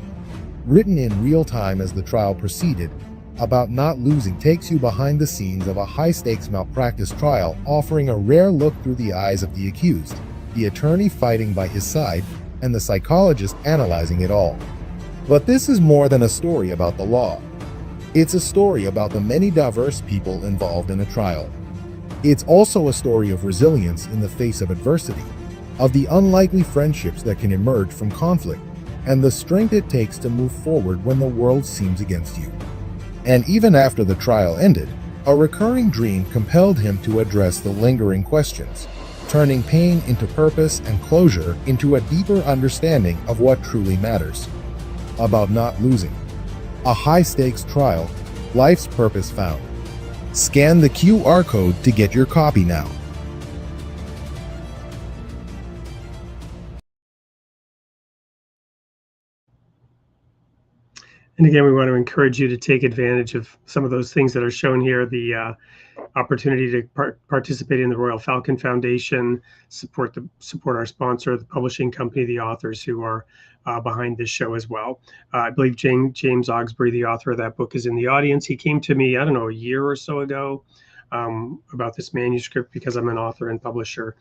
Written in real time as the trial proceeded, About Not Losing takes you behind the scenes of a high-stakes malpractice trial, offering a rare look through the eyes of the accused, the attorney fighting by his side, and the psychologist analyzing it all. But this is more than a story about the law. It's a story about the many diverse people involved in a trial. It's also a story of resilience in the face of adversity, of the unlikely friendships that can emerge from conflict, and the strength it takes to move forward when the world seems against you. And even after the trial ended, a recurring dream compelled him to address the lingering questions, turning pain into purpose and closure into a deeper understanding of what truly matters. About Not Losing. A high-stakes trial, life's purpose found. Scan the QR code to get your copy now. And again, we want to encourage you to take advantage of some of those things that are shown here. The opportunity to participate in the Royal Falcon Foundation, support our sponsor, the publishing company, the authors who are behind this show as well. I believe James Augsbury, the author of that book, is in the audience. He came to me, I don't know, a year or so ago about this manuscript because I'm an author and publisher,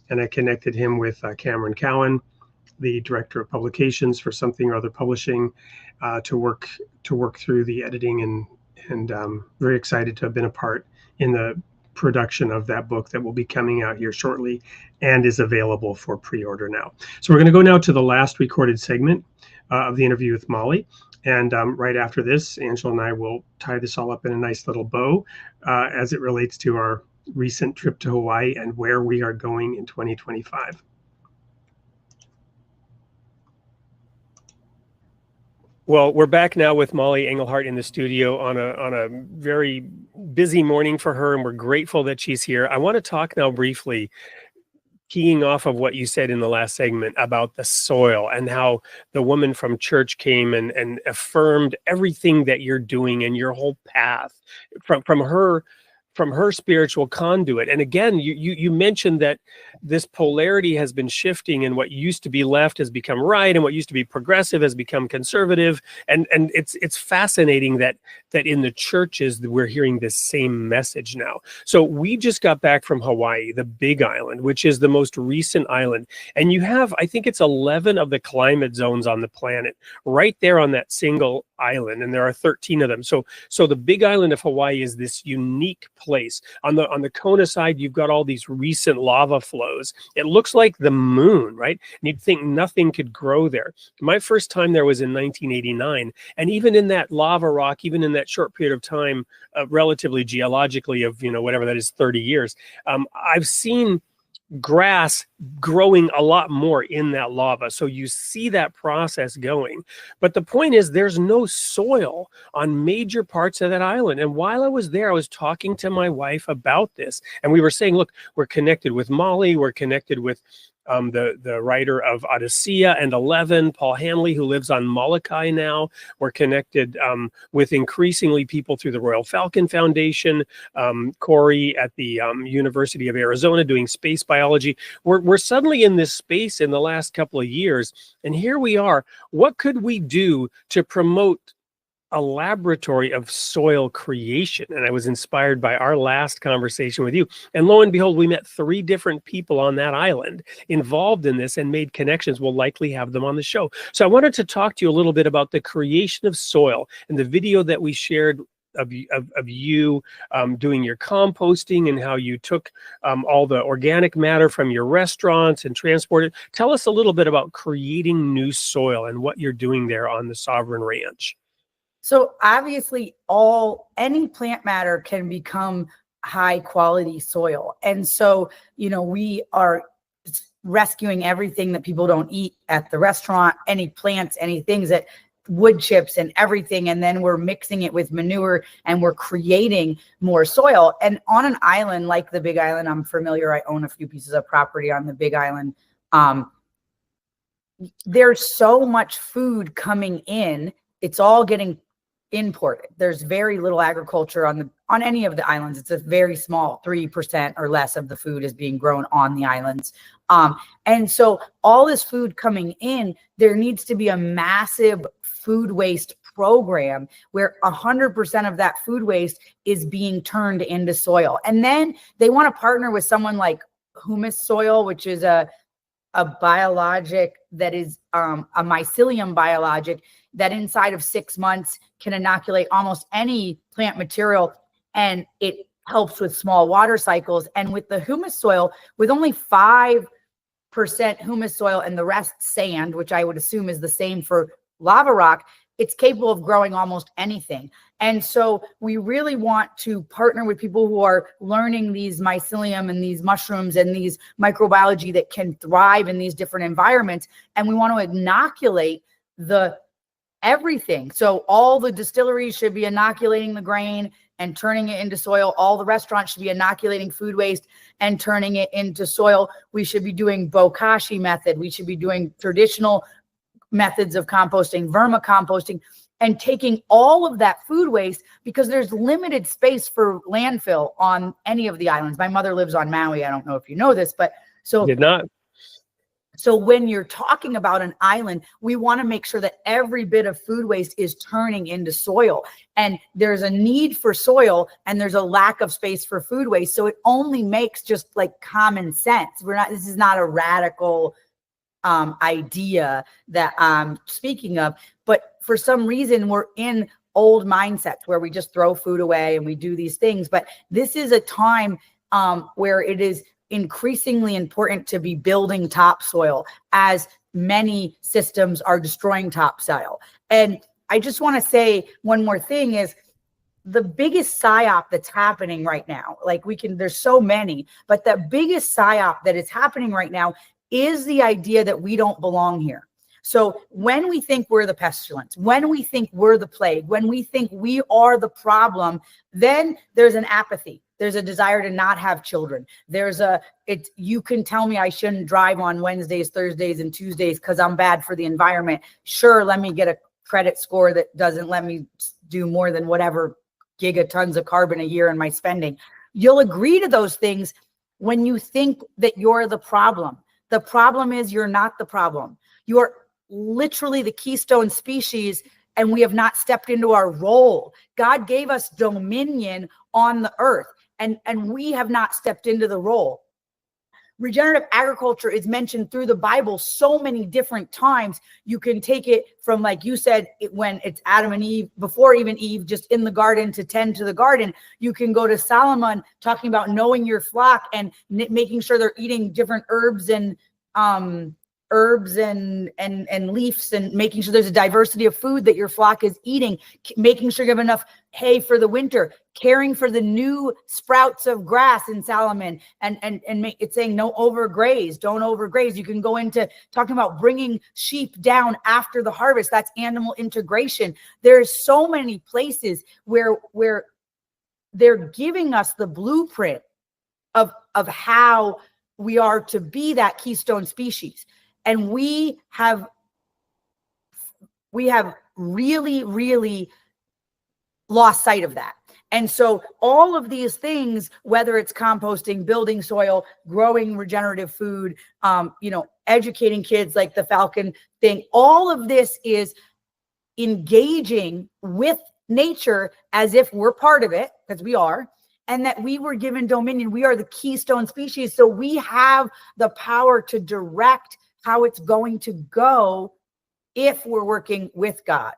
and I connected him with Cameron Cowan, the director of publications for Something or Other Publishing, to work through the editing, and very excited to have been a part in the production of that book that will be coming out here shortly and is available for pre-order now. So we're going to go now to the last recorded segment of the interview with Mollie. And right after this, Angela and I will tie this all up in a nice little bow as it relates to our recent trip to Hawaii and where we are going in 2025. Well, we're back now with Mollie Engelhart in the studio on a very busy morning for her, and we're grateful that she's here. I want to talk now briefly, keying off of what you said in the last segment about the soil and how the woman from church came and affirmed everything that you're doing and your whole path from her spiritual conduit. And again, you mentioned that this polarity has been shifting, and what used to be left has become right, and what used to be progressive has become conservative. And it's fascinating that in the churches we're hearing this same message now. So we just got back from Hawaii, the Big Island, which is the most recent island. And you have, I think it's 11 of the climate zones on the planet right there on that single island, and there are 13 of them. So the Big Island of Hawaii is this unique place. On the Kona side, you've got all these recent lava flows. It looks like the moon, right? And you'd think nothing could grow there. My first time there was in 1989, and even in that lava rock, even in that short period of time, relatively geologically of whatever that is, 30 years, I've seen grass growing a lot more in that lava. So you see that process going. But the point is, there's no soil on major parts of that island. And while I was there, I was talking to my wife about this. And we were saying, look, we're connected with Mollie. We're connected with the writer of Odyssea and 11, Paul Hanley, who lives on Molokai now. We're connected with increasingly people through the Royal Falcon Foundation, Corey at the University of Arizona doing space biology. We're suddenly in this space in the last couple of years, and here we are. What could we do to promote a laboratory of soil creation? And I was inspired by our last conversation with you. And lo and behold, we met 3 different people on that island involved in this and made connections. We'll likely have them on the show. So I wanted to talk to you a little bit about the creation of soil and the video that we shared of you doing your composting and how you took all the organic matter from your restaurants and transported. Tell us a little bit about creating new soil and what you're doing there on the Sovereign Ranch. So obviously any plant matter can become high quality soil. And so, we are rescuing everything that people don't eat at the restaurant, any plants, any things that wood chips and everything. And then we're mixing it with manure and we're creating more soil. And on an island like the Big Island, I'm familiar, I own a few pieces of property on the Big Island. There's so much food coming in. It's all getting imported. There's very little agriculture on any of the islands. It's a very small 3% or less of the food is being grown on the islands. And so all this food coming in, there needs to be a massive food waste program where 100% of that food waste is being turned into soil. And then they want to partner with someone like humus soil, which is a biologic that is a mycelium biologic that inside of 6 months can inoculate almost any plant material, and it helps with small water cycles. And with the humus soil, with only 5% humus soil and the rest sand, which I would assume is the same for lava rock, it's capable of growing almost anything. And so we really want to partner with people who are learning these mycelium and these mushrooms and these microbiology that can thrive in these different environments. And we want to inoculate everything. So all the distilleries should be inoculating the grain and turning it into soil. All the restaurants should be inoculating food waste and turning it into soil. We should be doing bokashi method. We should be doing traditional methods of composting, vermicomposting, and taking all of that food waste, because there's limited space for landfill on any of the islands. My mother lives on Maui. I don't know if you know this, but Did not. So when you're talking about an island, we want to make sure that every bit of food waste is turning into soil. And there's a need for soil and there's a lack of space for food waste. So it only makes just like common sense. This is not a radical idea that I'm speaking of, but for some reason we're in old mindsets where we just throw food away and we do these things. But this is a time where it is increasingly important to be building topsoil, as many systems are destroying topsoil. And I just want to say one more thing is the biggest psyop that's happening right now, there's so many, but the biggest psyop that is happening right now is the idea that we don't belong here. So when we think we're the pestilence, when we think we're the plague, when we think we are the problem, then there's an apathy. There's a desire to not have children. You can tell me I shouldn't drive on Wednesdays, Thursdays, and Tuesdays because I'm bad for the environment. Sure, let me get a credit score that doesn't let me do more than whatever gigatons of carbon a year in my spending. You'll agree to those things when you think that you're the problem. The problem is you're not the problem. You're literally the keystone species, and we have not stepped into our role. God gave us dominion on the earth, and we have not stepped into the role. Regenerative agriculture is mentioned through the Bible so many different times. You can take it from, like you said, when it's Adam and Eve, before even Eve, just in the garden to tend to the garden. You can go to Solomon talking about knowing your flock and making sure they're eating different herbs and leaves, and making sure there's a diversity of food that your flock is eating, making sure you have enough hay for the winter, caring for the new sprouts of grass in Solomon, and it's saying don't overgraze. You can go into talking about bringing sheep down after the harvest. That's animal integration. There's so many places where they're giving us the blueprint of how we are to be that keystone species. And we have really, really lost sight of that. And so all of these things, whether it's composting, building soil, growing regenerative food, educating kids like the Falcon thing, all of this is engaging with nature as if we're part of it, because we are, and that we were given dominion. We are the keystone species. So we have the power to direct how it's going to go if we're working with God.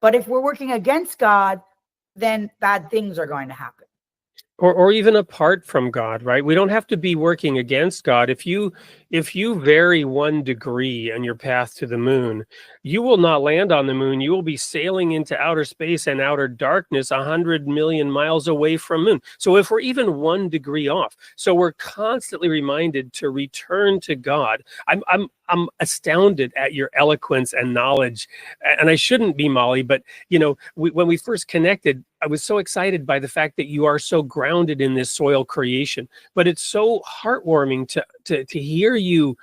But if we're working against God, then bad things are going to happen. Or even apart from God, right? We don't have to be working against God. If you vary 1 degree on your path to the moon, you will not land on the moon. You will be sailing into outer space and outer darkness 100 million miles away from moon. So if we're even 1 degree off, so we're constantly reminded to return to God. I'm astounded at your eloquence and knowledge, and I shouldn't be, Mollie, but when we first connected, I was so excited by the fact that you are so grounded in this soil creation. But it's so heartwarming to hear you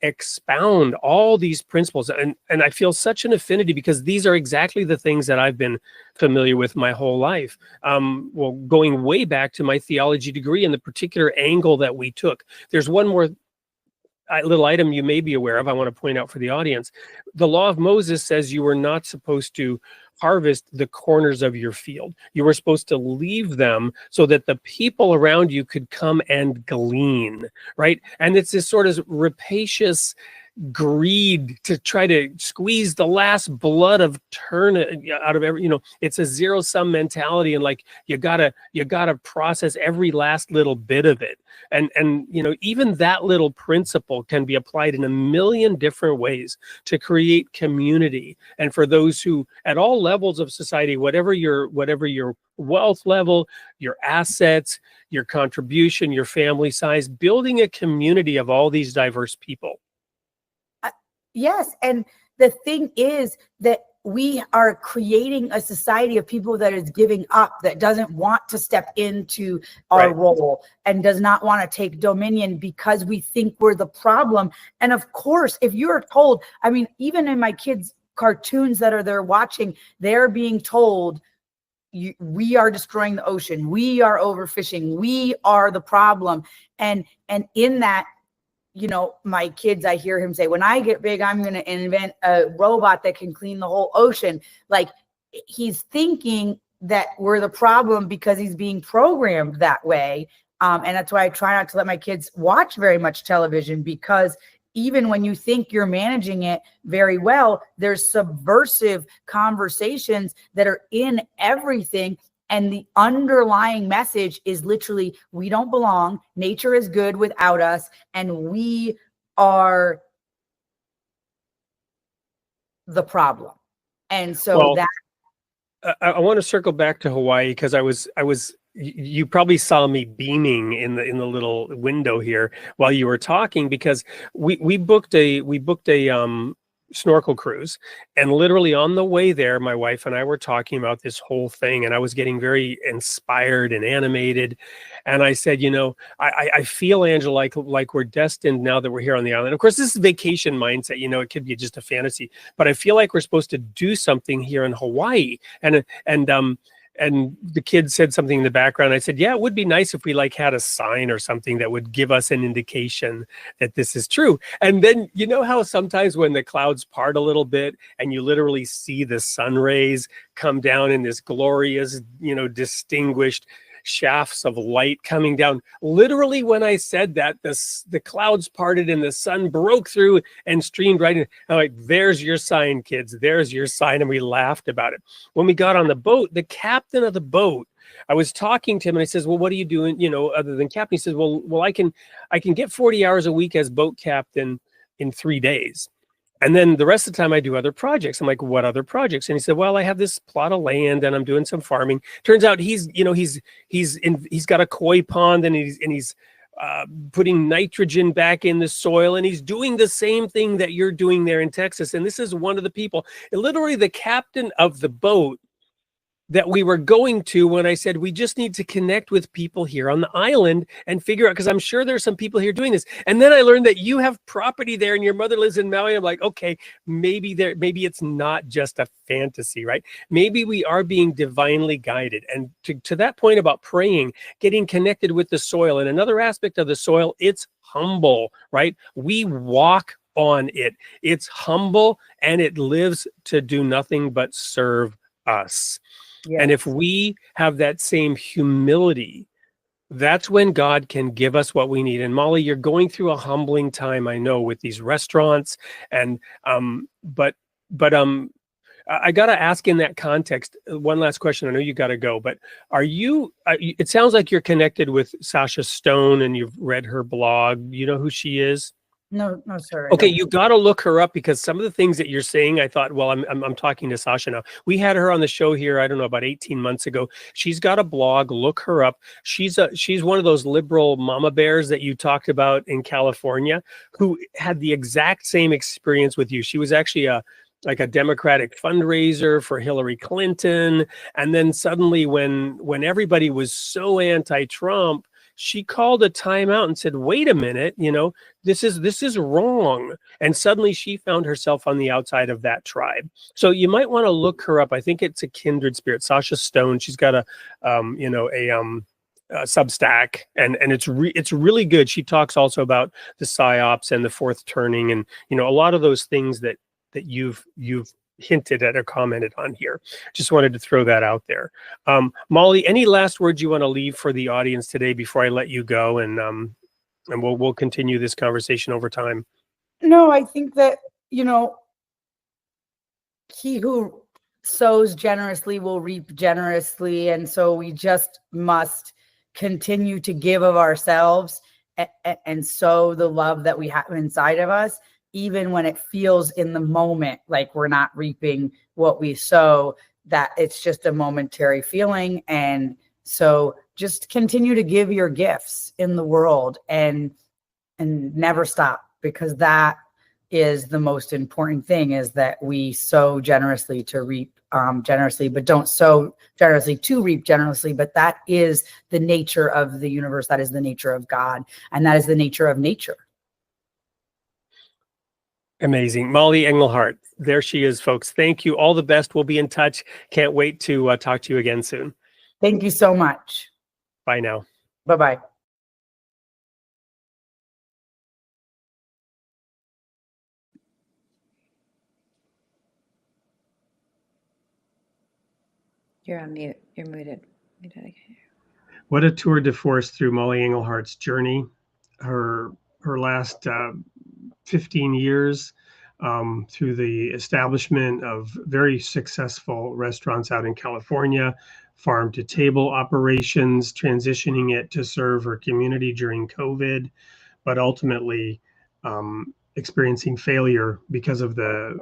expound all these principles, and I feel such an affinity because these are exactly the things that I've been familiar with my whole life. Going way back to my theology degree and the particular angle that we took. There's one more little item you may be aware of I want to point out for the audience. The law of Moses says you were not supposed to harvest the corners of your field. You were supposed to leave them so that the people around you could come and glean, right? And it's this sort of rapacious greed to try to squeeze the last blood of out of every, it's a zero-sum mentality, and like you gotta process every last little bit of it. And even that little principle can be applied in a million different ways to create community. And for those who, at all levels of society, whatever your wealth level, your assets, your contribution, your family size, building a community of all these diverse people. Yes. And the thing is that we are creating a society of people that is giving up, that doesn't want to step into our role and does not want to take dominion because we think we're the problem. And of course, if you're told, even in my kids' cartoons that they're watching, they're being told, we are destroying the ocean, we are overfishing, we are the problem. And in that, my kids, I hear him say, when I get big, I'm going to invent a robot that can clean the whole ocean. Like, he's thinking that we're the problem because he's being programmed that way. And that's why I try not to let my kids watch very much television, because even when you think you're managing it very well, there's subversive conversations that are in everything. And the underlying message is literally, we don't belong. Nature is good without us. And we are the problem. And so I want to circle back to Hawaii, because you probably saw me beaming in the little window here while you were talking, because we booked a snorkel cruise, and literally on the way there, my wife and I were talking about this whole thing, and I was getting very inspired and animated. And I said, you know, I feel, Angela, like we're destined now that we're here on the island. Of course, this is vacation mindset. You know, it could be just a fantasy, but I feel like we're supposed to do something here in Hawaii. And the kid said something in the background. I said, yeah, it would be nice if we like had a sign or something that would give us an indication that this is true. And then, you know how sometimes when the clouds part a little bit and you literally see the sun rays come down in this glorious, you know, distinguished shafts of light coming down. Literally, when I said that, the clouds parted and the sun broke through and streamed right in. I'm like, there's your sign, kids. There's your sign. And we laughed about it. When we got on the boat, the captain of the boat, I was talking to him and I says, well, what are you doing, you know, other than captain? He says, well, I can get 40 hours a week as boat captain in 3 days. And then the rest of the time I do other projects. I'm like, what other projects? And he said, well, I have this plot of land and I'm doing some farming. Turns out he's got a koi pond and he's putting nitrogen back in the soil, and he's doing the same thing that you're doing there in Texas. And this is one of the people, literally the captain of the boat that we were going to, when I said, we just need to connect with people here on the island and figure out, because I'm sure there's some people here doing this. And then I learned that you have property there and your mother lives in Maui. I'm like, okay, maybe it's not just a fantasy, right? Maybe we are being divinely guided. And to that point about praying, getting connected with the soil, and another aspect of the soil, it's humble, right? We walk on it. It's humble and it lives to do nothing but serve us. Yes. And if we have that same humility, that's when God can give us what we need. And Mollie, you're going through a humbling time, I know, with these restaurants. And but I got to ask in that context, one last question. I know you got to go, but are you? It sounds like you're connected with Sasha Stone, and you've read her blog. You know who she is? No, sir. Okay, you got to look her up, because some of the things that you're saying, I thought, well, I'm talking to Sasha now. We had her on the show here, I don't know, about 18 months ago. She's got a blog. Look her up. She's one of those liberal mama bears that you talked about in California, who had the exact same experience with you. She was actually a Democratic fundraiser for Hillary Clinton, and then suddenly, when everybody was so anti-Trump, she called a timeout and said, wait a minute, you know, this is wrong. And suddenly she found herself on the outside of that tribe. So you might want to look her up. I think it's a kindred spirit, Sasha Stone. She's got a Substack, and it's really good. She talks also about the psyops and the fourth turning, and, you know, a lot of those things that you've hinted at or commented on here. Just wanted to throw that out there. Mollie, any last words you want to leave for the audience today before I let you go, and we'll continue this conversation over time? No, I think that, you know, he who sows generously will reap generously, and so we just must continue to give of ourselves and sow the love that we have inside of us, even when it feels in the moment like we're not reaping what we sow, that it's just a momentary feeling. And so just continue to give your gifts in the world and never stop, because that is the most important thing, is that we sow generously to reap generously, but don't sow generously to reap generously. But that is the nature of the universe. That is the nature of God. And that is the nature of nature. Amazing. Mollie Engelhart. There she is, folks. Thank you. All the best. We'll be in touch. Can't wait to talk to you again soon. Thank you so much. Bye now. Bye-bye. You're on mute. You're muted. What a tour de force through Mollie Engelhart's journey. Her last 15 years through the establishment of very successful restaurants out in California, farm to table operations, transitioning it to serve her community during COVID, but ultimately experiencing failure because of the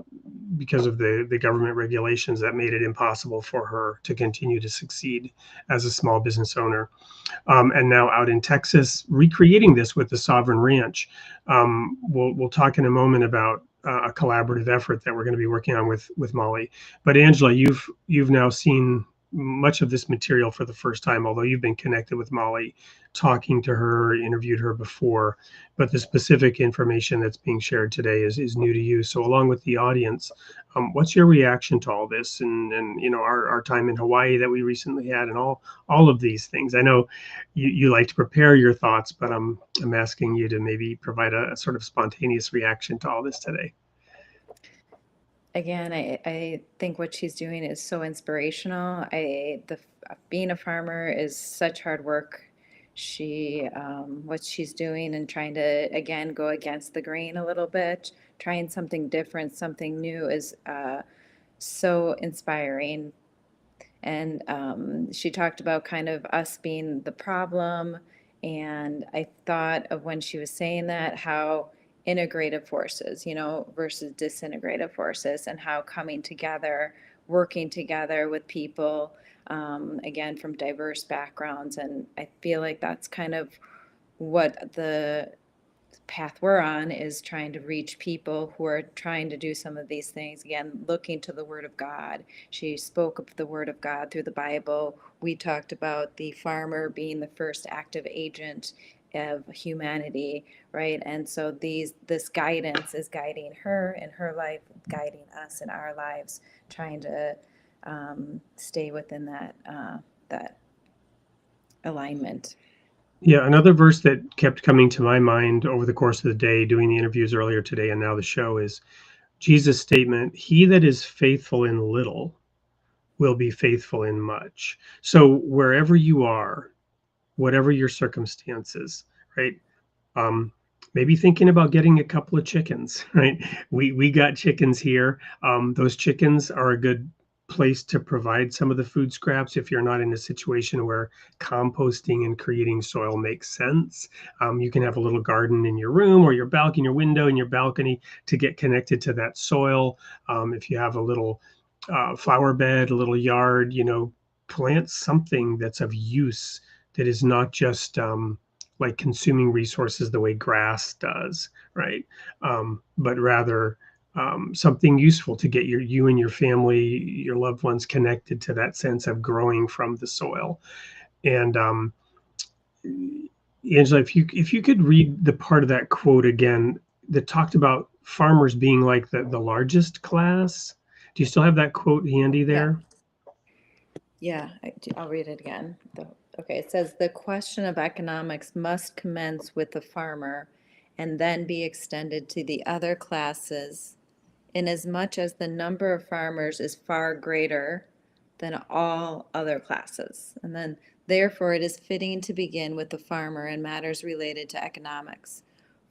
government regulations that made it impossible for her to continue to succeed as a small business owner. And now out in Texas, recreating this with the Sovereign Ranch. We'll talk in a moment about a collaborative effort that we're going to be working on with Mollie. But Angela, you've now seen much of this material for the first time, although you've been connected with Mollie, talking to her, interviewed her before, but the specific information that's being shared today is new to you. So along with the audience, what's your reaction to all this and you know our time in Hawaii that we recently had and all of these things? I know you like to prepare your thoughts, but I'm asking you to maybe provide a sort of spontaneous reaction to all this today. Again, I think what she's doing is so inspirational. Being a farmer is such hard work. What she's doing and trying to, again, go against the grain a little bit, trying something different, something new is so inspiring. And she talked about kind of us being the problem. And I thought of when she was saying that, how integrative forces, versus disintegrative forces, and how coming together, working together with people, again, from diverse backgrounds. And I feel like that's kind of what the path we're on is, trying to reach people who are trying to do some of these things, again looking to the Word of God. She spoke of the Word of God through the Bible. We talked about the farmer being the first active agent of humanity, right? And so this guidance is guiding her in her life, guiding us in our lives, trying to stay within that alignment. Yeah, another verse that kept coming to my mind over the course of the day, doing the interviews earlier today and now the show, is Jesus' statement, "He that is faithful in little will be faithful in much." So wherever you are, whatever your circumstances, right? Um, Maybe thinking about getting a couple of chickens, right? We got chickens here. Those chickens are a good place to provide some of the food scraps if you're not in a situation where composting and creating soil makes sense. You can have a little garden in your room or your balcony, your window in your balcony to get connected to that soil. If you have a little flower bed, a little yard, plant something that's of use, that is not just like consuming resources the way grass does, right? But rather something useful to get you and your family, your loved ones connected to that sense of growing from the soil. And Angela, if you could read the part of that quote again that talked about farmers being like the largest class. Do you still have that quote handy there? Yeah, I'll read it again. Okay, it says, "The question of economics must commence with the farmer and then be extended to the other classes, inasmuch as the number of farmers is far greater than all other classes. And then, therefore, it is fitting to begin with the farmer in matters related to economics,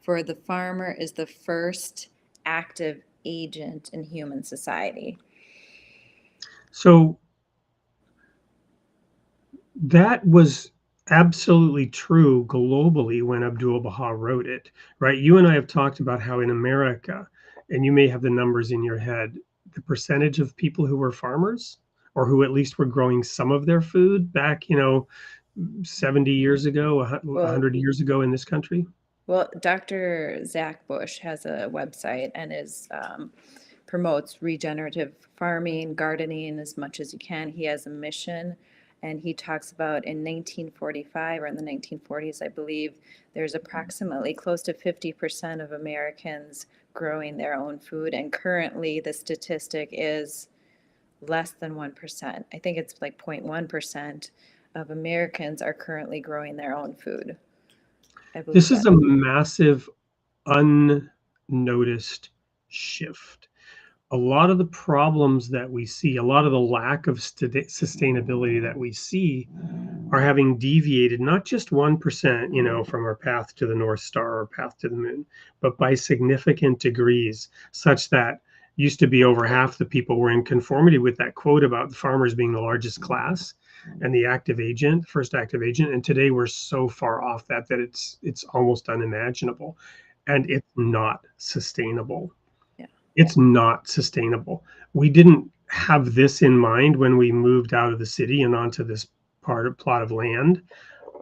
for the farmer is the first active agent in human society." So that was absolutely true globally when Abdul Baha wrote it, right? You and I have talked about how in America, and you may have the numbers in your head, the percentage of people who were farmers or who at least were growing some of their food back, 70 years ago, 100 years ago in this country. Well, Dr. Zach Bush has a website and promotes regenerative farming, gardening as much as you can. He has a mission, and he talks about in 1945 or in the 1940s, I believe, there's approximately close to 50% of Americans growing their own food, and currently the statistic is less than 1%. I think it's like 0.1% of Americans are currently growing their own food. This is a massive unnoticed shift. A lot of the problems that we see, a lot of the lack of sustainability that we see are having deviated not just 1%, from our path to the North Star or path to the moon, but by significant degrees, such that used to be over half the people were in conformity with that quote about the farmers being the largest class and the first active agent. And today we're so far off that it's almost unimaginable, and it's not sustainable. Yeah. It's not sustainable. We didn't have this in mind when we moved out of the city and onto this plot of land,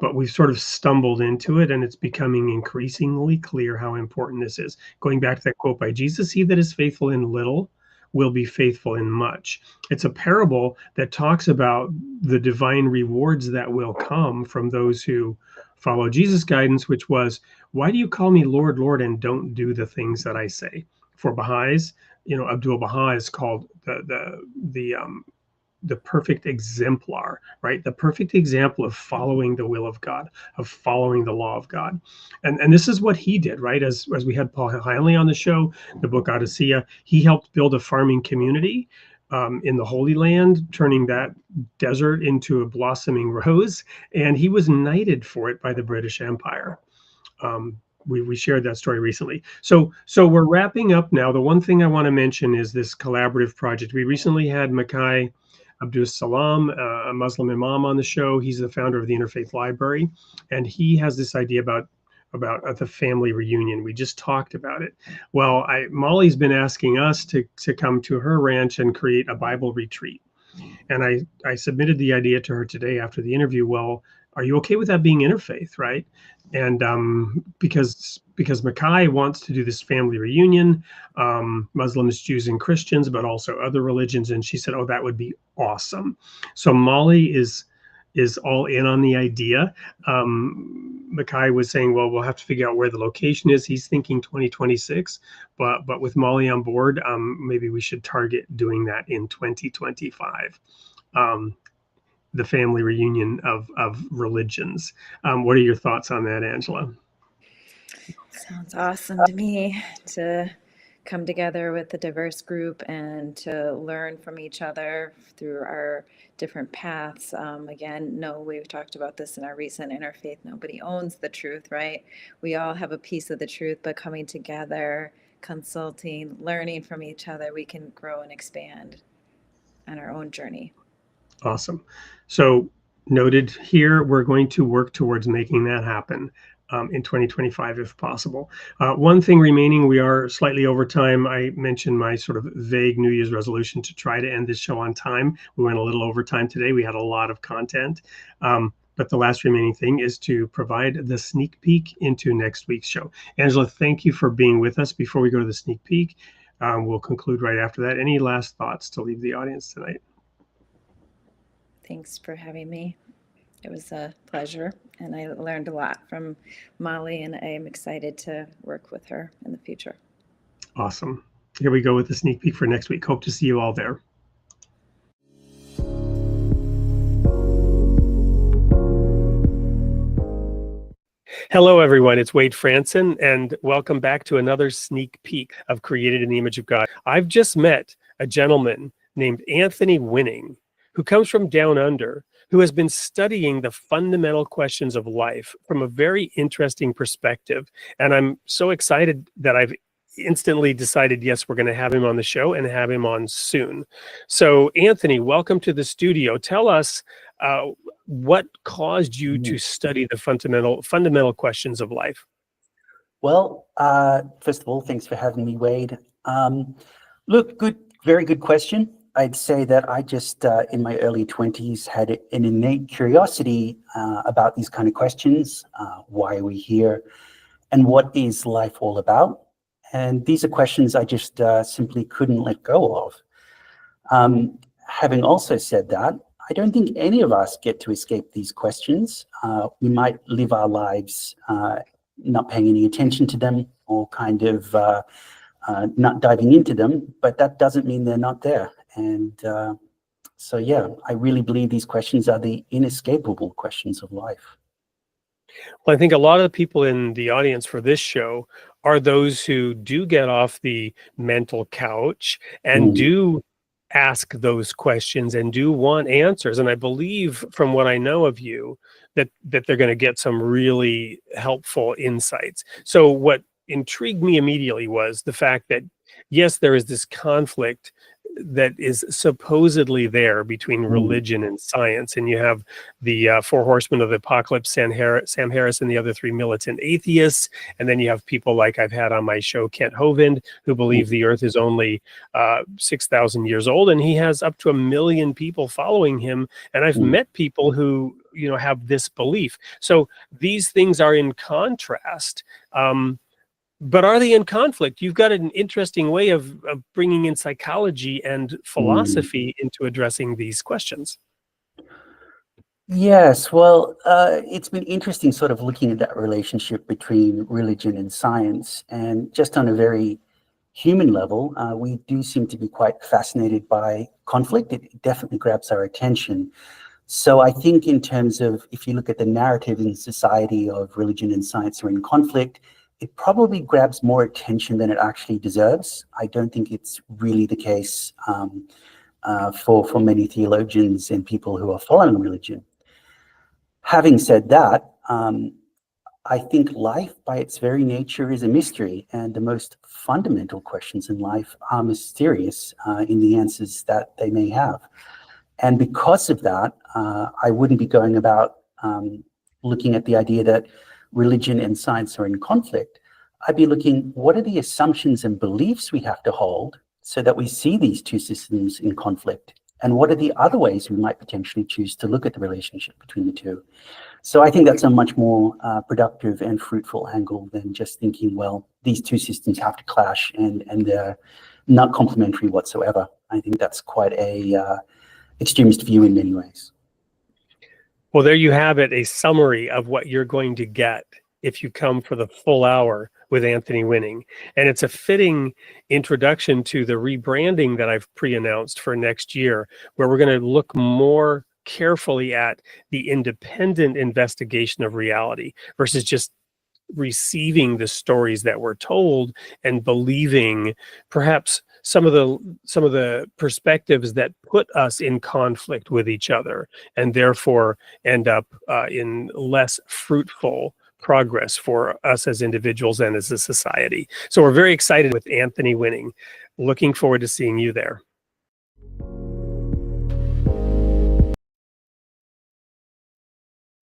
but we've sort of stumbled into it, and it's becoming increasingly clear how important this is. Going back to that quote by Jesus, he that is faithful in little will be faithful in much. It's a parable that talks about the divine rewards that will come from those who follow Jesus' guidance, which was, why do you call me Lord, Lord, and don't do the things that I say? For Baha'is, Abdul Baha is called the perfect exemplar, right? The perfect example of following the will of God, of following the law of God. And this is what he did, right? As we had Paul Hanley on the show, the book Odyssey, he helped build a farming community in the Holy Land, turning that desert into a blossoming rose. And he was knighted for it by the British Empire. We shared that story recently. So we're wrapping up now. The one thing I want to mention is this collaborative project. We recently had Makai Abdus Salam, a Muslim imam, on the show. He's the founder of the Interfaith Library, and he has this idea about the family reunion. We just talked about it. Well, Mollie's been asking us to come to her ranch and create a Bible retreat. And I submitted the idea to her today after the interview. Well, are you okay with that being interfaith, right? And because Makai wants to do this family reunion, Muslims, Jews, and Christians, but also other religions, and she said, "Oh, that would be awesome." So Mollie is all in on the idea. Makai was saying, "Well, we'll have to figure out where the location is." He's thinking 2026, but with Mollie on board, maybe we should target doing that in 2025. The family reunion of religions. What are your thoughts on that, Angela? Sounds awesome to me, to come together with a diverse group and to learn from each other through our different paths. Again, we've talked about this in our recent interfaith. Nobody owns the truth, right? We all have a piece of the truth, but coming together, consulting, learning from each other, we can grow and expand on our own journey. Awesome. So noted here, we're going to work towards making that happen in 2025 if possible. One thing remaining, we are slightly over time. I mentioned my sort of vague New Year's resolution to try to end this show on time. We went a little over time today. We had a lot of content. But the last remaining thing is to provide the sneak peek into next week's show. Angela, thank you for being with us. Before we go to the sneak peek, we'll conclude right after that. Any last thoughts to leave the audience tonight? Thanks for having me. It was a pleasure, and I learned a lot from Mollie, and I am excited to work with her in the future. Awesome. Here we go with the sneak peek for next week. Hope to see you all there. Hello, everyone. It's Wade Franson, and welcome back to another sneak peek of Created in the Image of God. I've just met a gentleman named Anthony Winning, who comes from down under, who has been studying the fundamental questions of life from a very interesting perspective. And I'm so excited that I've instantly decided, yes, we're going to have him on the show and have him on soon. So Anthony, welcome to the studio. Tell us what caused you to study the fundamental questions of life? Well, first of all, thanks for having me, Wade. Look, very good question. I'd say that I just, in my early 20s, had an innate curiosity about these kind of questions. Why are we here? And what is life all about? And these are questions I just simply couldn't let go of. Having also said that, I don't think any of us get to escape these questions. We might live our lives not paying any attention to them or kind of not diving into them, but that doesn't mean they're not there. And so, yeah, I really believe these questions are the inescapable questions of life. Well, I think a lot of the people in the audience for this show are those who do get off the mental couch and do ask those questions and do want answers. And I believe from what I know of you that they're going to get some really helpful insights. So what intrigued me immediately was the fact that, yes, there is this conflict that is supposedly there between religion and science. And you have the four horsemen of the apocalypse, Sam Harris and the other three militant atheists. And then you have people like I've had on my show, Kent Hovind, who believe the earth is only 6,000 years old. And he has up to 1 million people following him. And I've met people who have this belief. So these things are in contrast. But are they in conflict? You've got an interesting way of bringing in psychology and philosophy into addressing these questions. Yes, well, it's been interesting sort of looking at that relationship between religion and science. And just on a very human level, we do seem to be quite fascinated by conflict. It definitely grabs our attention. So I think in terms of, if you look at the narrative in society of religion and science are in conflict, it probably grabs more attention than it actually deserves. I don't think it's really the case for many theologians and people who are following religion. Having said that, I think life by its very nature is a mystery, and the most fundamental questions in life are mysterious in the answers that they may have. And because of that, I wouldn't be going about looking at the idea that religion and science are in conflict. I'd be looking, what are the assumptions and beliefs we have to hold so that we see these two systems in conflict? And what are the other ways we might potentially choose to look at the relationship between the two? So I think that's a much more productive and fruitful angle than just thinking, well, these two systems have to clash and they're not complementary whatsoever. I think that's quite a extremist view in many ways. Well, there you have it, a summary of what you're going to get if you come for the full hour with Anthony Winning. And it's a fitting introduction to the rebranding that I've pre-announced for next year, where we're going to look more carefully at the independent investigation of reality versus just receiving the stories that we're told and believing perhaps some of the perspectives that put us in conflict with each other and therefore end up in less fruitful progress for us as individuals and as a society. So we're very excited with Anthony Winning. Looking forward to seeing you there.